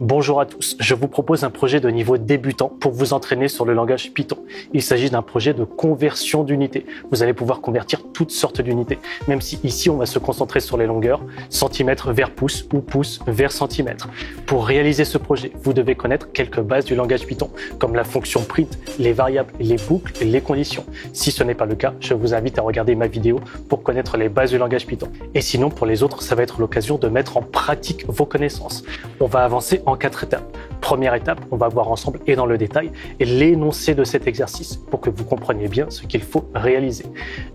Bonjour à tous, je vous propose un projet de niveau débutant pour vous entraîner sur le langage Python. Il s'agit d'un projet de conversion d'unités. Vous allez pouvoir convertir toutes sortes d'unités, même si ici on va se concentrer sur les longueurs, centimètres vers pouces ou pouces vers centimètres. Pour réaliser ce projet, vous devez connaître quelques bases du langage Python, comme la fonction print, les variables, les boucles et les conditions. Si ce n'est pas le cas, je vous invite à regarder ma vidéo pour connaître les bases du langage Python. Et sinon, pour les autres, ça va être l'occasion de mettre en pratique vos connaissances. On va avancer en 4 étapes. Première étape, on va voir ensemble et dans le détail l'énoncé de cet exercice pour que vous compreniez bien ce qu'il faut réaliser.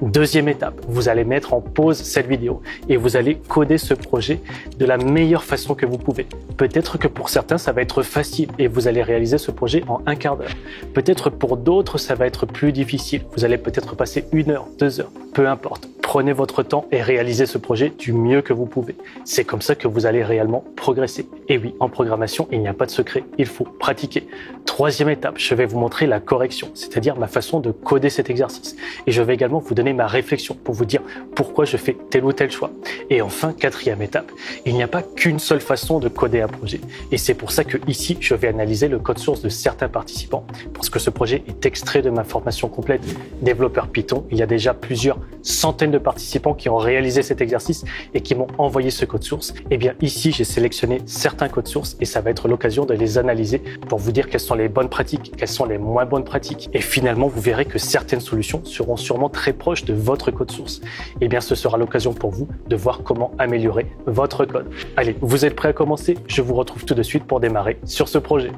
Deuxième étape, vous allez mettre en pause cette vidéo et vous allez coder ce projet de la meilleure façon que vous pouvez. Peut-être que pour certains, ça va être facile et vous allez réaliser ce projet en un quart d'heure. Peut-être pour d'autres, ça va être plus difficile. Vous allez peut-être passer 1 heure, 2 heures, peu importe. Prenez votre temps et réalisez ce projet du mieux que vous pouvez. C'est comme ça que vous allez réellement progresser. Et oui, en programmation, il n'y a pas de secret, il faut pratiquer. Troisième étape, je vais vous montrer la correction, c'est-à-dire ma façon de coder cet exercice. Et je vais également vous donner ma réflexion pour vous dire pourquoi je fais tel ou tel choix. Et enfin, quatrième étape, il n'y a pas qu'une seule façon de coder un projet. Et c'est pour ça que ici, je vais analyser le code source de certains participants, parce que ce projet est extrait de ma formation complète développeur Python. Il y a déjà plusieurs centaines de participants qui ont réalisé cet exercice et qui m'ont envoyé ce code source. Et bien ici, j'ai sélectionné certains codes sources et ça va être l'occasion de les analyser pour vous dire quelles sont les bonnes pratiques, quelles sont les moins bonnes pratiques. Et finalement, vous verrez que certaines solutions seront sûrement très proches de votre code source. Et bien, ce sera l'occasion pour vous de voir comment améliorer votre code. Allez, vous êtes prêts à commencer? Je vous retrouve tout de suite pour démarrer sur ce projet.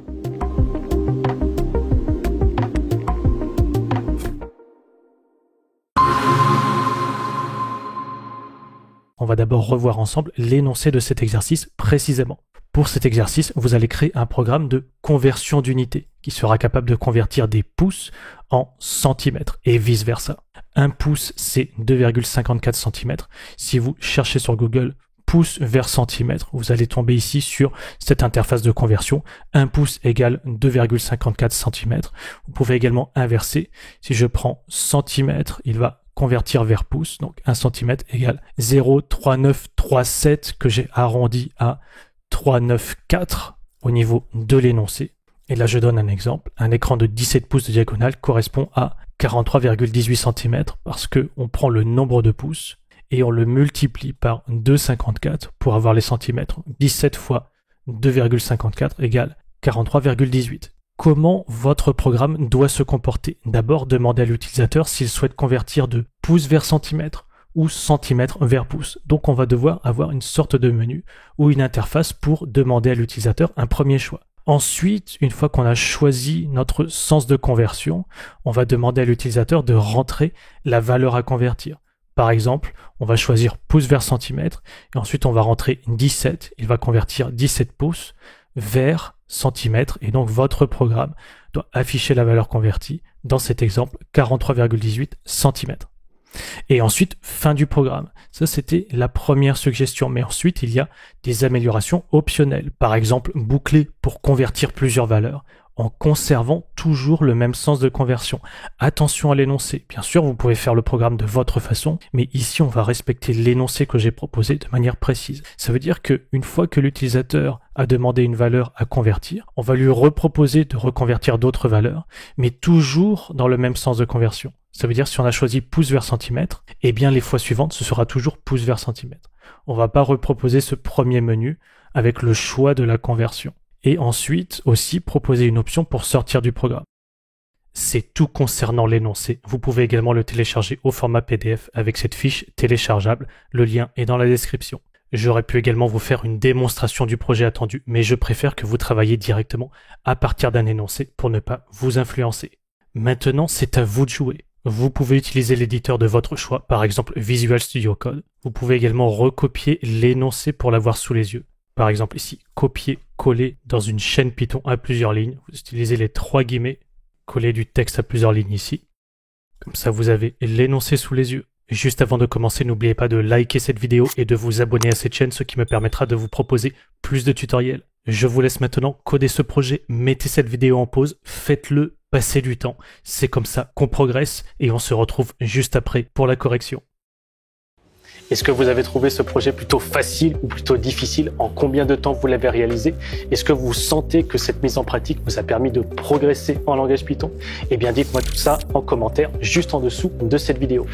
On va d'abord revoir ensemble l'énoncé de cet exercice précisément. Pour cet exercice, vous allez créer un programme de conversion d'unités qui sera capable de convertir des pouces en centimètres et vice-versa. Un pouce, c'est 2,54 cm. Si vous cherchez sur Google pouce vers centimètre, vous allez tomber ici sur cette interface de conversion. 1 pouce égale 2,54 cm. Vous pouvez également inverser. Si je prends centimètre, il va convertir vers pouce, donc 1 cm égale 0,3937 que j'ai arrondi à 394 au niveau de l'énoncé. Et là, je donne un exemple. Un écran de 17 pouces de diagonale correspond à 43,18 cm parce qu'on prend le nombre de pouces et on le multiplie par 2,54 pour avoir les centimètres. 17 fois 2,54 égale 43,18. Comment votre programme doit se comporter? D'abord, demandez à l'utilisateur s'il souhaite convertir de pouce vers centimètre ou centimètre vers pouce. Donc, on va devoir avoir une sorte de menu ou une interface pour demander à l'utilisateur un premier choix. Ensuite, une fois qu'on a choisi notre sens de conversion, on va demander à l'utilisateur de rentrer la valeur à convertir. Par exemple, on va choisir pouce vers centimètre et ensuite on va rentrer 17. Il va convertir 17 pouces vers centimètres et donc votre programme doit afficher la valeur convertie, dans cet exemple 43,18 cm. Et ensuite, fin du programme. Ça, c'était la première suggestion, mais ensuite, il y a des améliorations optionnelles. Par exemple, boucler pour convertir plusieurs valeurs en conservant toujours le même sens de conversion. Attention à l'énoncé. Bien sûr, vous pouvez faire le programme de votre façon, mais ici, on va respecter l'énoncé que j'ai proposé de manière précise. Ça veut dire qu'une fois que l'utilisateur a demandé une valeur à convertir, on va lui reproposer de reconvertir d'autres valeurs, mais toujours dans le même sens de conversion. Ça veut dire si on a choisi pouce vers centimètre, eh bien les fois suivantes, ce sera toujours pouce vers centimètre. On ne va pas reproposer ce premier menu avec le choix de la conversion. Et ensuite aussi proposer une option pour sortir du programme. C'est tout concernant l'énoncé. Vous pouvez également le télécharger au format PDF avec cette fiche téléchargeable. Le lien est dans la description. J'aurais pu également vous faire une démonstration du projet attendu, mais je préfère que vous travailliez directement à partir d'un énoncé pour ne pas vous influencer. Maintenant, c'est à vous de jouer. Vous pouvez utiliser l'éditeur de votre choix, par exemple Visual Studio Code. Vous pouvez également recopier l'énoncé pour l'avoir sous les yeux. Par exemple ici, copier-coller dans une chaîne Python à plusieurs lignes. Vous utilisez les 3 guillemets, coller du texte à plusieurs lignes ici. Comme ça, vous avez l'énoncé sous les yeux. Juste avant de commencer, n'oubliez pas de liker cette vidéo et de vous abonner à cette chaîne, ce qui me permettra de vous proposer plus de tutoriels. Je vous laisse maintenant coder ce projet. Mettez cette vidéo en pause, faites-le, passez du temps. C'est comme ça qu'on progresse et on se retrouve juste après pour la correction. Est-ce que vous avez trouvé ce projet plutôt facile ou plutôt difficile? En combien de temps vous l'avez réalisé? Est-ce que vous sentez que cette mise en pratique vous a permis de progresser en langage Python? Eh bien, dites-moi tout ça en commentaire juste en dessous de cette vidéo.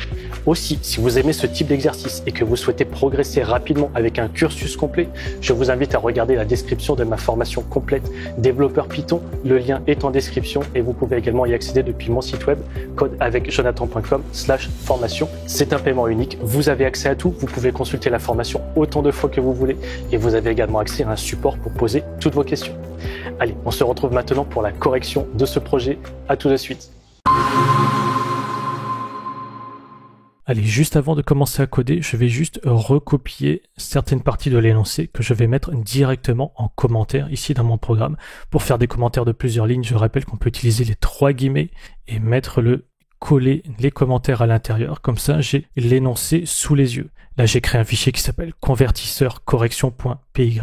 Aussi, si vous aimez ce type d'exercice et que vous souhaitez progresser rapidement avec un cursus complet, je vous invite à regarder la description de ma formation complète développeur Python. Le lien est en description et vous pouvez également y accéder depuis mon site web codeavecjonathan.com/formation. C'est un paiement unique. Vous avez accès à tout. Vous pouvez consulter la formation autant de fois que vous voulez et vous avez également accès à un support pour poser toutes vos questions. Allez, on se retrouve maintenant pour la correction de ce projet. À tout de suite. Allez, juste avant de commencer à coder, je vais juste recopier certaines parties de l'énoncé que je vais mettre directement en commentaire ici dans mon programme. Pour faire des commentaires de plusieurs lignes, je rappelle qu'on peut utiliser les 3 guillemets et coller les commentaires à l'intérieur. Comme ça, j'ai l'énoncé sous les yeux. Là, j'ai créé un fichier qui s'appelle convertisseur-correction.py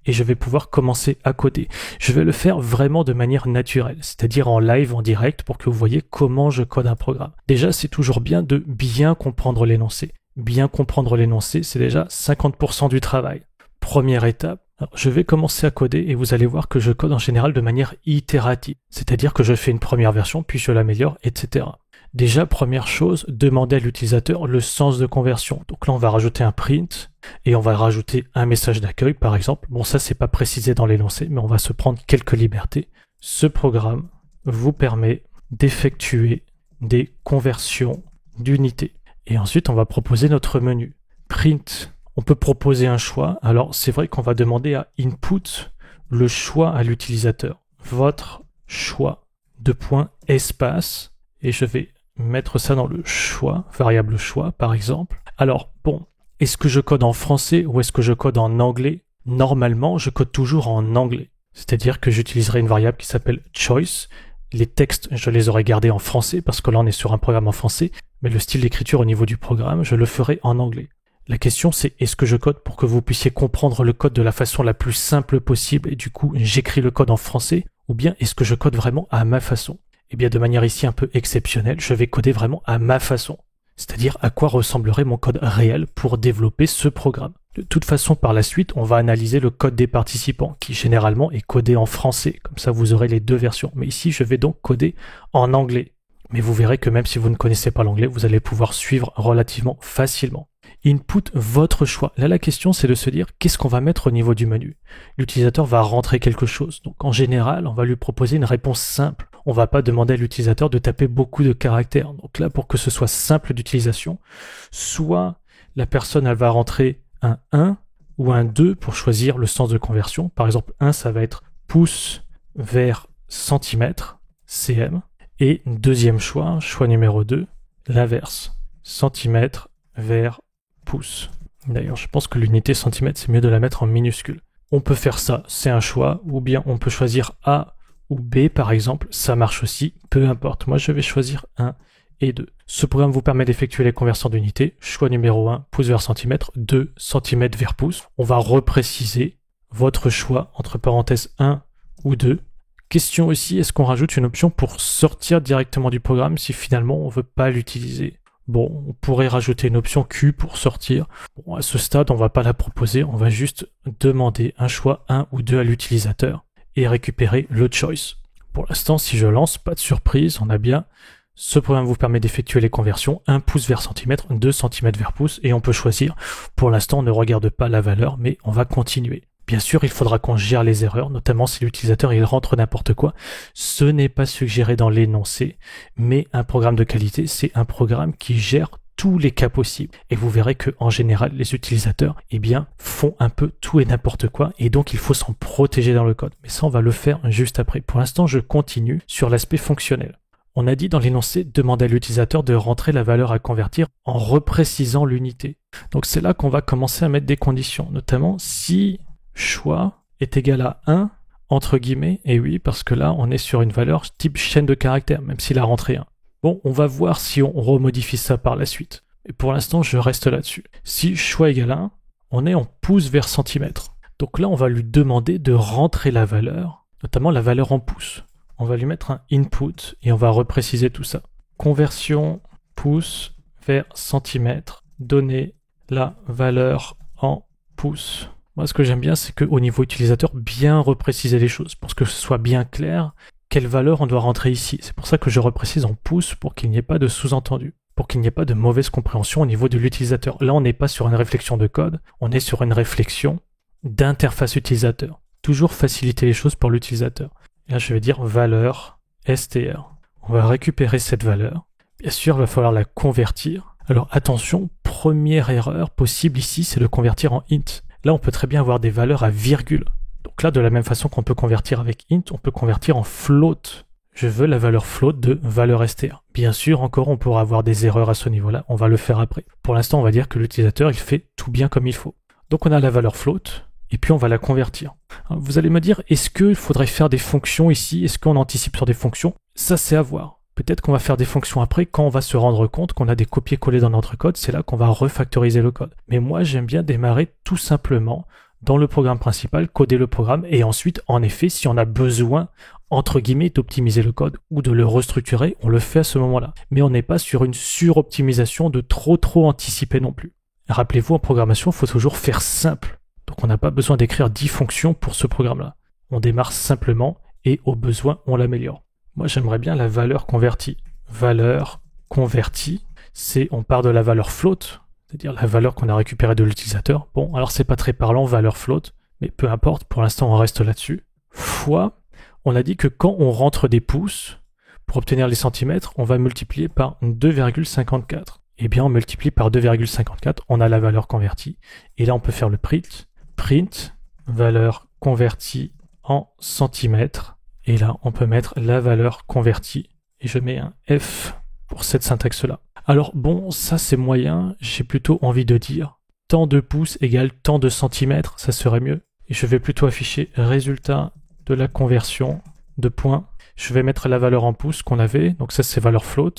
et je vais pouvoir commencer à coder. Je vais le faire vraiment de manière naturelle, c'est-à-dire en live, en direct, pour que vous voyez comment je code un programme. Déjà, c'est toujours bien de bien comprendre l'énoncé. Bien comprendre l'énoncé, c'est déjà 50% du travail. Première étape, alors, je vais commencer à coder et vous allez voir que je code en général de manière itérative, c'est-à-dire que je fais une première version, puis je l'améliore, etc. Déjà, première chose, demander à l'utilisateur le sens de conversion. Donc là, on va rajouter un print et on va rajouter un message d'accueil, par exemple. Bon, ça, c'est pas précisé dans l'énoncé, mais on va se prendre quelques libertés. Ce programme vous permet d'effectuer des conversions d'unités. Et ensuite, on va proposer notre menu. Print, on peut proposer un choix. Alors, c'est vrai qu'on va demander à input le choix à l'utilisateur. Votre choix, espace, et je vais mettre ça dans le choix, variable choix par exemple. Alors bon, est-ce que je code en français ou est-ce que je code en anglais? Normalement, je code toujours en anglais. C'est-à-dire que j'utiliserai une variable qui s'appelle choice. Les textes, je les aurais gardés en français parce que là on est sur un programme en français, mais le style d'écriture au niveau du programme, je le ferai en anglais. La question c'est, est-ce que je code pour que vous puissiez comprendre le code de la façon la plus simple possible et du coup j'écris le code en français, ou bien est-ce que je code vraiment à ma façon? Eh bien, de manière ici un peu exceptionnelle, je vais coder vraiment à ma façon. C'est-à-dire à quoi ressemblerait mon code réel pour développer ce programme. De toute façon, par la suite, on va analyser le code des participants, qui généralement est codé en français. Comme ça, vous aurez les 2 versions. Mais ici, je vais donc coder en anglais. Mais vous verrez que même si vous ne connaissez pas l'anglais, vous allez pouvoir suivre relativement facilement. Input votre choix. Là, la question, c'est de se dire qu'est-ce qu'on va mettre au niveau du menu. L'utilisateur va rentrer quelque chose. Donc, en général, on va lui proposer une réponse simple. On va pas demander à l'utilisateur de taper beaucoup de caractères. Donc là, pour que ce soit simple d'utilisation, soit la personne, elle va rentrer un 1 ou un 2 pour choisir le sens de conversion. Par exemple, 1, ça va être pouce vers centimètre, cm. Et deuxième choix numéro 2, l'inverse, centimètre vers pouce. D'ailleurs, je pense que l'unité centimètre, c'est mieux de la mettre en minuscule. On peut faire ça, c'est un choix, ou bien on peut choisir A ou B par exemple, ça marche aussi, peu importe. Moi, je vais choisir 1 et 2. Ce programme vous permet d'effectuer les conversions d'unités. Choix numéro 1, pouce vers centimètre, 2, centimètre vers pouce. On va repréciser votre choix, entre parenthèses 1 ou 2. Question aussi, est-ce qu'on rajoute une option pour sortir directement du programme si finalement on ne veut pas l'utiliser? Bon, on pourrait rajouter une option Q pour sortir. Bon, à ce stade, on ne va pas la proposer, on va juste demander un choix 1 ou 2 à l'utilisateur et récupérer le choice. Pour l'instant, si je lance, pas de surprise, on a bien. Ce programme vous permet d'effectuer les conversions 1 pouce vers centimètre, 2 centimètres vers pouce, et on peut choisir. Pour l'instant, on ne regarde pas la valeur, mais on va continuer. Bien sûr, il faudra qu'on gère les erreurs, notamment si l'utilisateur il rentre n'importe quoi. Ce n'est pas suggéré dans l'énoncé, mais un programme de qualité, c'est un programme qui gère tous les cas possibles. Et vous verrez que en général, les utilisateurs font un peu tout et n'importe quoi, et donc il faut s'en protéger dans le code. Mais ça, on va le faire juste après. Pour l'instant, je continue sur l'aspect fonctionnel. On a dit dans l'énoncé, demander à l'utilisateur de rentrer la valeur à convertir en reprécisant l'unité. Donc c'est là qu'on va commencer à mettre des conditions, notamment si choix est égal à 1, entre guillemets, et oui, parce que là, on est sur une valeur type chaîne de caractères, même s'il a rentré 1. Bon, on va voir si on remodifie ça par la suite. Et pour l'instant, je reste là-dessus. Si choix égale 1, on est en pouces vers centimètre. Donc là, on va lui demander de rentrer la valeur, notamment la valeur en pouces. On va lui mettre un input et on va repréciser tout ça. Conversion pouces vers centimètre, donner la valeur en pouces. Moi, ce que j'aime bien, c'est qu'au niveau utilisateur, bien repréciser les choses pour que ce soit bien clair quelle valeur on doit rentrer ici. C'est pour ça que je reprécise en pouces pour qu'il n'y ait pas de sous-entendu, pour qu'il n'y ait pas de mauvaise compréhension au niveau de l'utilisateur. Là, on n'est pas sur une réflexion de code, on est sur une réflexion d'interface utilisateur. Toujours faciliter les choses pour l'utilisateur. Et là, je vais dire valeur str. On va récupérer cette valeur. Bien sûr, il va falloir la convertir. Alors attention, première erreur possible ici, c'est de convertir en int. Là, on peut très bien avoir des valeurs à virgule. Donc là, de la même façon qu'on peut convertir avec int, on peut convertir en float. Je veux la valeur float de valeur str. Bien sûr, encore, on pourra avoir des erreurs à ce niveau-là. On va le faire après. Pour l'instant, on va dire que l'utilisateur, il fait tout bien comme il faut. Donc on a la valeur float, et puis on va la convertir. Alors, vous allez me dire, est-ce qu'il faudrait faire des fonctions ici? Est-ce qu'on anticipe sur des fonctions? Ça, c'est à voir. Peut-être qu'on va faire des fonctions après quand on va se rendre compte qu'on a des copier-coller dans notre code. C'est là qu'on va refactoriser le code. Mais moi, j'aime bien démarrer tout simplement dans le programme principal, coder le programme, et ensuite, en effet, si on a besoin, entre guillemets, d'optimiser le code ou de le restructurer, on le fait à ce moment-là. Mais on n'est pas sur une suroptimisation de trop anticiper non plus. Rappelez-vous, en programmation, il faut toujours faire simple. Donc on n'a pas besoin d'écrire 10 fonctions pour ce programme-là. On démarre simplement et au besoin, on l'améliore. Moi, j'aimerais bien la valeur convertie. Valeur convertie, on part de la valeur float, c'est-à-dire la valeur qu'on a récupérée de l'utilisateur. Bon, alors c'est pas très parlant, valeur float, mais peu importe, pour l'instant, on reste là-dessus. Fois, on a dit que quand on rentre des pouces, pour obtenir les centimètres, on va multiplier par 2,54. Eh bien, on multiplie par 2,54, on a la valeur convertie. Et là, on peut faire le print, valeur convertie en centimètres. Et là, on peut mettre la valeur convertie. Et je mets un F pour cette syntaxe-là. Alors bon, ça c'est moyen. J'ai plutôt envie de dire tant de pouces égale tant de centimètres. Ça serait mieux. Et je vais plutôt afficher résultat de la conversion de points. Je vais mettre la valeur en pouces qu'on avait. Donc ça c'est valeur float.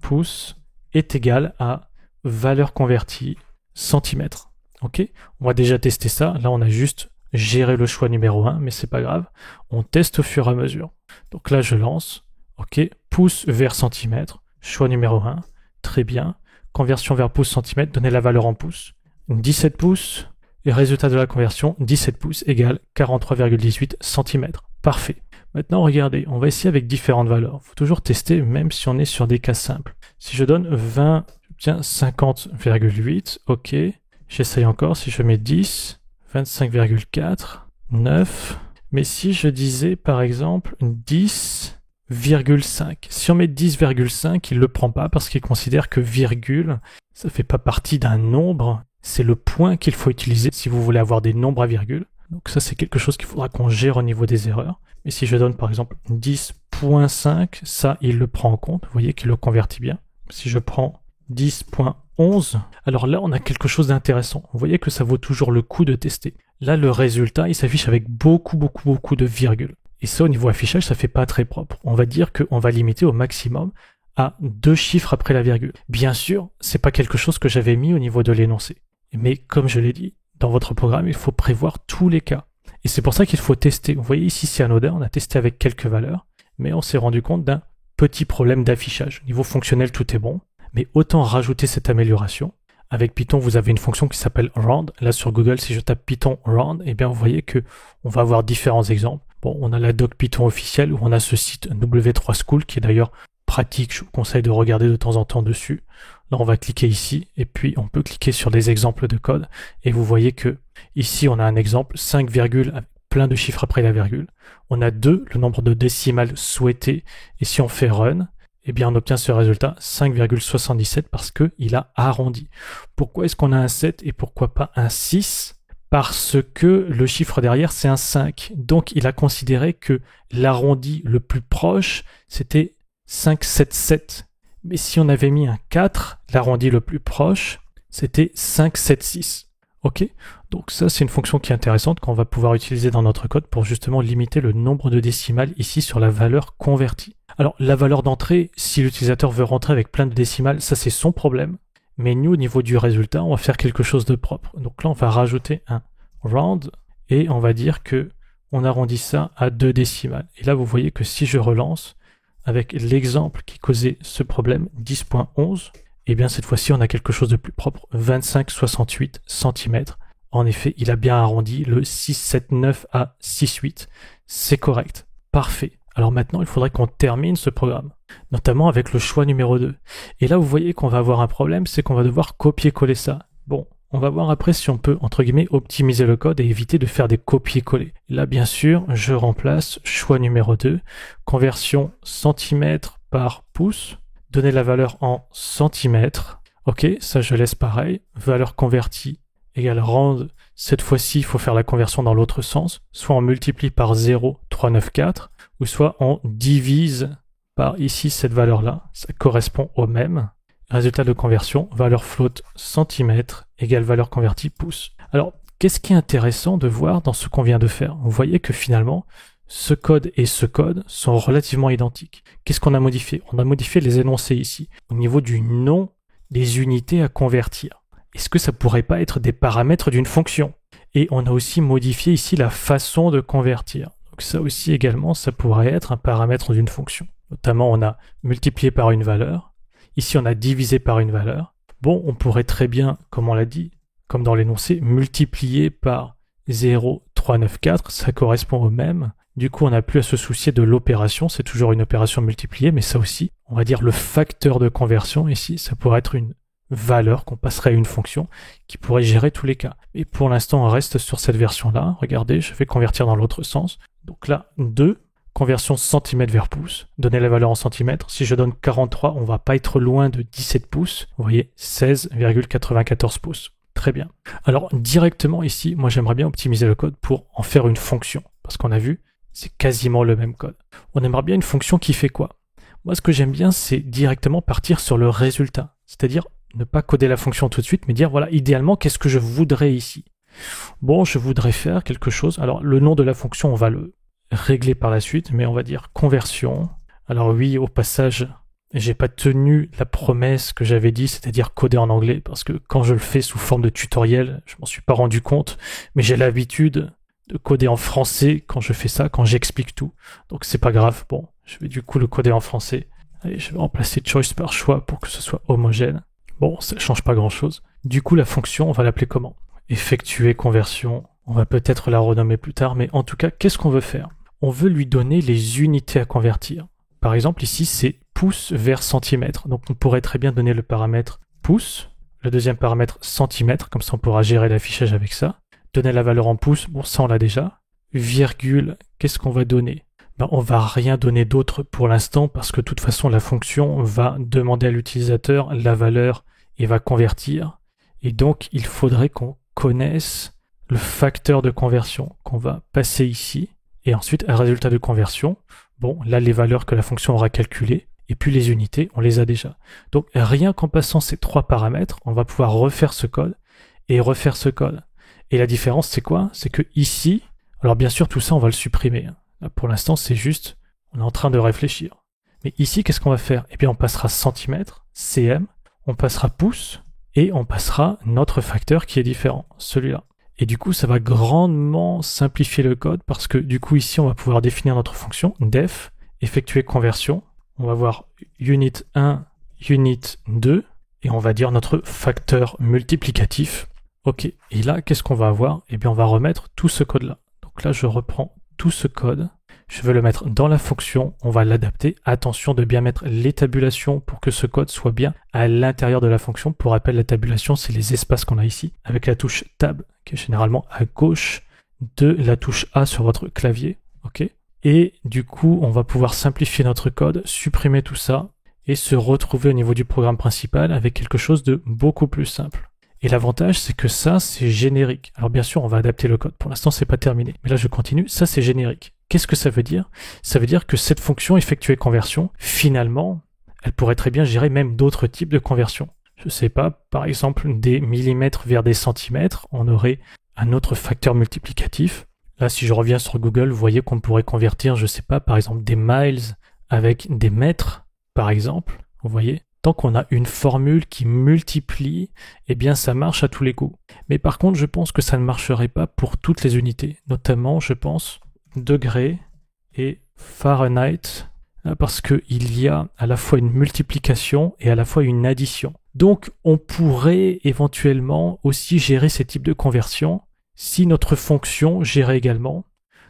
Pouces est égal à valeur convertie centimètres. Ok, on va déjà tester ça. Là, on a juste géré le choix numéro 1, mais c'est pas grave. On teste au fur et à mesure. Donc là, je lance. Ok, pouce vers centimètre. Choix numéro 1. Très bien. Conversion vers pouce centimètre. Donnez la valeur en pouces. 17 pouces. Et résultat de la conversion, 17 pouces égale 43,18 centimètres. Parfait. Maintenant, regardez, on va essayer avec différentes valeurs. Il faut toujours tester, même si on est sur des cas simples. Si je donne 20, j'obtiens 50,8. Ok. J'essaye encore. Si je mets 10, 25,4, 9. Mais si je disais, par exemple, 10,5. Si on met 10,5, il ne le prend pas parce qu'il considère que virgule, ça ne fait pas partie d'un nombre. C'est le point qu'il faut utiliser si vous voulez avoir des nombres à virgule. Donc ça, c'est quelque chose qu'il faudra qu'on gère au niveau des erreurs. Mais si je donne, par exemple, 10,5, ça, il le prend en compte. Vous voyez qu'il le convertit bien. Si je prends 10,11, alors là, on a quelque chose d'intéressant. Vous voyez que ça vaut toujours le coup de tester. Là, le résultat, il s'affiche avec beaucoup de virgules. Et ça, au niveau affichage, ça fait pas très propre. On va dire qu'on va limiter au maximum à 2 chiffres après la virgule. Bien sûr, c'est pas quelque chose que j'avais mis au niveau de l'énoncé. Mais comme je l'ai dit, dans votre programme, il faut prévoir tous les cas. Et c'est pour ça qu'il faut tester. Vous voyez ici, c'est anodin, on a testé avec quelques valeurs, mais on s'est rendu compte d'un petit problème d'affichage. Au niveau fonctionnel, tout est bon, mais autant rajouter cette amélioration. Avec Python, vous avez une fonction qui s'appelle round. Là, sur Google, si je tape Python round, eh bien, vous voyez que on va avoir différents exemples. Bon, on a la doc Python officielle où on a ce site W3School qui est d'ailleurs pratique. Je vous conseille de regarder de temps en temps dessus. Là, on va cliquer ici et puis on peut cliquer sur des exemples de code et vous voyez que ici, on a un exemple 5 virgules avec plein de chiffres après la virgule. On a 2, le nombre de décimales souhaité, et si on fait run, eh bien, on obtient ce résultat 5,77 parce qu'il a arrondi. Pourquoi est-ce qu'on a un 7 et pourquoi pas un 6? Parce que le chiffre derrière, c'est un 5. Donc, il a considéré que l'arrondi le plus proche, c'était 5,77. Mais si on avait mis un 4, l'arrondi le plus proche, c'était 5,76. Ok? Donc ça, c'est une fonction qui est intéressante qu'on va pouvoir utiliser dans notre code pour justement limiter le nombre de décimales ici sur la valeur convertie. Alors, la valeur d'entrée, si l'utilisateur veut rentrer avec plein de décimales, ça c'est son problème. Mais nous, au niveau du résultat, on va faire quelque chose de propre. Donc là, on va rajouter un round et on va dire que on arrondit ça à 2 décimales. Et là, vous voyez que si je relance avec l'exemple qui causait ce problème, 10.11, eh bien cette fois-ci on a quelque chose de plus propre, 25,68 cm. En effet, il a bien arrondi le 6,79 à 6,8. C'est correct. Parfait. Alors maintenant, il faudrait qu'on termine ce programme, notamment avec le choix numéro 2. Et là, vous voyez qu'on va avoir un problème, c'est qu'on va devoir copier-coller ça. Bon, on va voir après si on peut, entre guillemets, optimiser le code et éviter de faire des copier-coller. Là, bien sûr, je remplace choix numéro 2, conversion centimètres par pouce, donner la valeur en centimètres. Ok, ça je laisse pareil. Valeur convertie égale rand. Cette fois-ci, il faut faire la conversion dans l'autre sens. Soit on multiplie par 0,394, ou soit on divise par ici cette valeur-là. Ça correspond au même. Résultat de conversion, valeur float centimètres égale valeur convertie pouce. Alors, qu'est-ce qui est intéressant de voir dans ce qu'on vient de faire? Vous voyez que finalement, ce code et ce code sont relativement identiques. Qu'est-ce qu'on a modifié? On a modifié les énoncés ici, au niveau du nom des unités à convertir. Est-ce que ça pourrait pas être des paramètres d'une fonction? Et on a aussi modifié ici la façon de convertir. Donc ça aussi également, ça pourrait être un paramètre d'une fonction. Notamment, on a multiplié par une valeur. Ici, on a divisé par une valeur. Bon, on pourrait très bien, comme on l'a dit, comme dans l'énoncé, multiplier par 0,394, ça correspond au même. Du coup, on n'a plus à se soucier de l'opération, c'est toujours une opération multipliée, mais ça aussi, on va dire le facteur de conversion ici, ça pourrait être une valeur qu'on passerait à une fonction qui pourrait gérer tous les cas. Et pour l'instant, on reste sur cette version-là. Regardez, je vais convertir dans l'autre sens. Donc là, 2, conversion centimètre vers pouce, donner la valeur en centimètres. Si je donne 43, on va pas être loin de 17 pouces. Vous voyez, 16,94 pouces. Très bien. Alors, directement ici, moi j'aimerais bien optimiser le code pour en faire une fonction. Parce qu'on a vu, c'est quasiment le même code. On aimerait bien une fonction qui fait quoi? Moi, ce que j'aime bien, c'est directement partir sur le résultat. C'est-à-dire, ne pas coder la fonction tout de suite, mais dire, voilà, idéalement, qu'est-ce que je voudrais ici? Bon, je voudrais faire quelque chose. Alors, le nom de la fonction, on va le régler par la suite, mais on va dire conversion. Alors oui, au passage, j'ai pas tenu la promesse que j'avais dit, c'est-à-dire coder en anglais, parce que quand je le fais sous forme de tutoriel, je m'en suis pas rendu compte, mais j'ai l'habitude de coder en français quand je fais ça, quand j'explique tout. Donc c'est pas grave. Bon, je vais du coup le coder en français. Allez, je vais remplacer choice par choix pour que ce soit homogène. Bon, ça change pas grand-chose. Du coup, la fonction, on va l'appeler comment? Effectuer conversion. On va peut-être la renommer plus tard, mais en tout cas, qu'est-ce qu'on veut faire? On veut lui donner les unités à convertir. Par exemple, ici, c'est pouce vers centimètre. Donc, on pourrait très bien donner le paramètre pouce, le deuxième paramètre centimètre, comme ça on pourra gérer l'affichage avec ça. Donner la valeur en pouces, bon, ça on l'a déjà. Virgule, qu'est-ce qu'on va donner? Ben, on va rien donner d'autre pour l'instant parce que de toute façon, la fonction va demander à l'utilisateur la valeur et va convertir. Et donc, il faudrait qu'on connaisse le facteur de conversion qu'on va passer ici. Et ensuite, un résultat de conversion. Bon, là, les valeurs que la fonction aura calculées. Et puis les unités, on les a déjà. Donc, rien qu'en passant ces trois paramètres, on va pouvoir refaire ce code et refaire ce code. Et la différence, c'est quoi? C'est que ici, alors bien sûr, tout ça, on va le supprimer. Là, pour l'instant, c'est juste, on est en train de réfléchir. Mais ici, qu'est-ce qu'on va faire? Eh bien, on passera centimètre, cm, on passera pouce, et on passera notre facteur qui est différent, celui-là. Et du coup, ça va grandement simplifier le code parce que du coup, ici, on va pouvoir définir notre fonction def, effectuer conversion. On va voir unit 1, unit 2, et on va dire notre facteur multiplicatif. Ok, et là, qu'est-ce qu'on va avoir? Eh bien, on va remettre tout ce code-là. Donc là, je reprends tout ce code. Je vais le mettre dans la fonction, on va l'adapter. Attention de bien mettre les tabulations pour que ce code soit bien à l'intérieur de la fonction. Pour rappel, la tabulation, c'est les espaces qu'on a ici, avec la touche Tab, qui est généralement à gauche de la touche A sur votre clavier. Ok. Et du coup, on va pouvoir simplifier notre code, supprimer tout ça, et se retrouver au niveau du programme principal avec quelque chose de beaucoup plus simple. Et l'avantage, c'est que ça, c'est générique. Alors bien sûr, on va adapter le code. Pour l'instant, c'est pas terminé. Mais là, je continue. Ça, c'est générique. Qu'est-ce que ça veut dire? Ça veut dire que cette fonction effectuer conversion, finalement, elle pourrait très bien gérer même d'autres types de conversion. Je sais pas, par exemple, des millimètres vers des centimètres, on aurait un autre facteur multiplicatif. Là, si je reviens sur Google, vous voyez qu'on pourrait convertir, je sais pas, par exemple, des miles avec des mètres, par exemple. Vous voyez? Tant qu'on a une formule qui multiplie, eh bien ça marche à tous les coups. Mais par contre, je pense que ça ne marcherait pas pour toutes les unités. Notamment, je pense, degrés et Fahrenheit parce qu'il y a à la fois une multiplication et à la fois une addition. Donc on pourrait éventuellement aussi gérer ces types de conversions si notre fonction gérait également.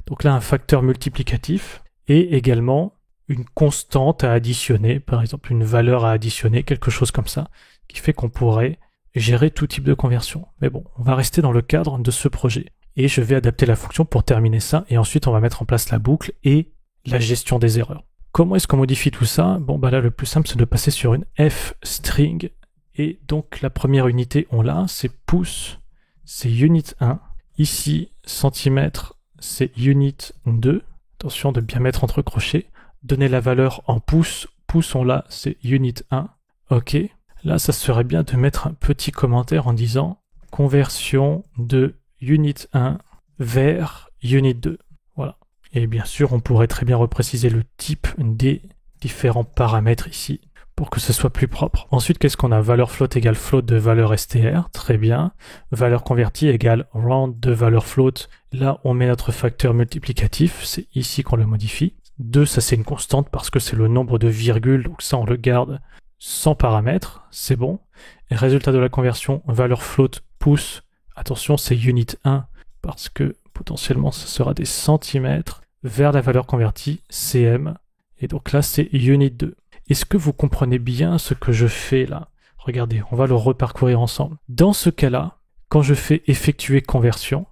Donc là un facteur multiplicatif et également une constante à additionner, par exemple une valeur à additionner, quelque chose comme ça, qui fait qu'on pourrait gérer tout type de conversion. Mais bon, on va rester dans le cadre de ce projet. Et je vais adapter la fonction pour terminer ça, et ensuite on va mettre en place la boucle et la gestion des erreurs. Comment est-ce qu'on modifie tout ça? Bon, bah là, le plus simple, c'est de passer sur une f-string, et donc la première unité, on l'a, c'est pouce, c'est unit 1. Ici, centimètre, c'est unit 2. Attention de bien mettre entre crochets. Donner la valeur en pouces, pouce, on l'a, c'est unit 1. Ok. Là, ça serait bien de mettre un petit commentaire en disant conversion de unit 1 vers unit 2. Voilà. Et bien sûr, on pourrait très bien repréciser le type des différents paramètres ici pour que ce soit plus propre. Ensuite, qu'est-ce qu'on a? Valeur float égale float de valeur str. Très bien. Valeur convertie égale round de valeur float. Là, on met notre facteur multiplicatif. C'est ici qu'on le modifie. 2, ça c'est une constante parce que c'est le nombre de virgules. Donc ça, on le garde sans paramètres. C'est bon. Et résultat de la conversion, valeur float pouce. Attention, c'est unit 1 parce que potentiellement, ce sera des centimètres vers la valeur convertie, cm. Et donc là, c'est unit 2. Est-ce que vous comprenez bien ce que je fais là? Regardez, on va le reparcourir ensemble. Dans ce cas-là, quand je fais effectuer conversion,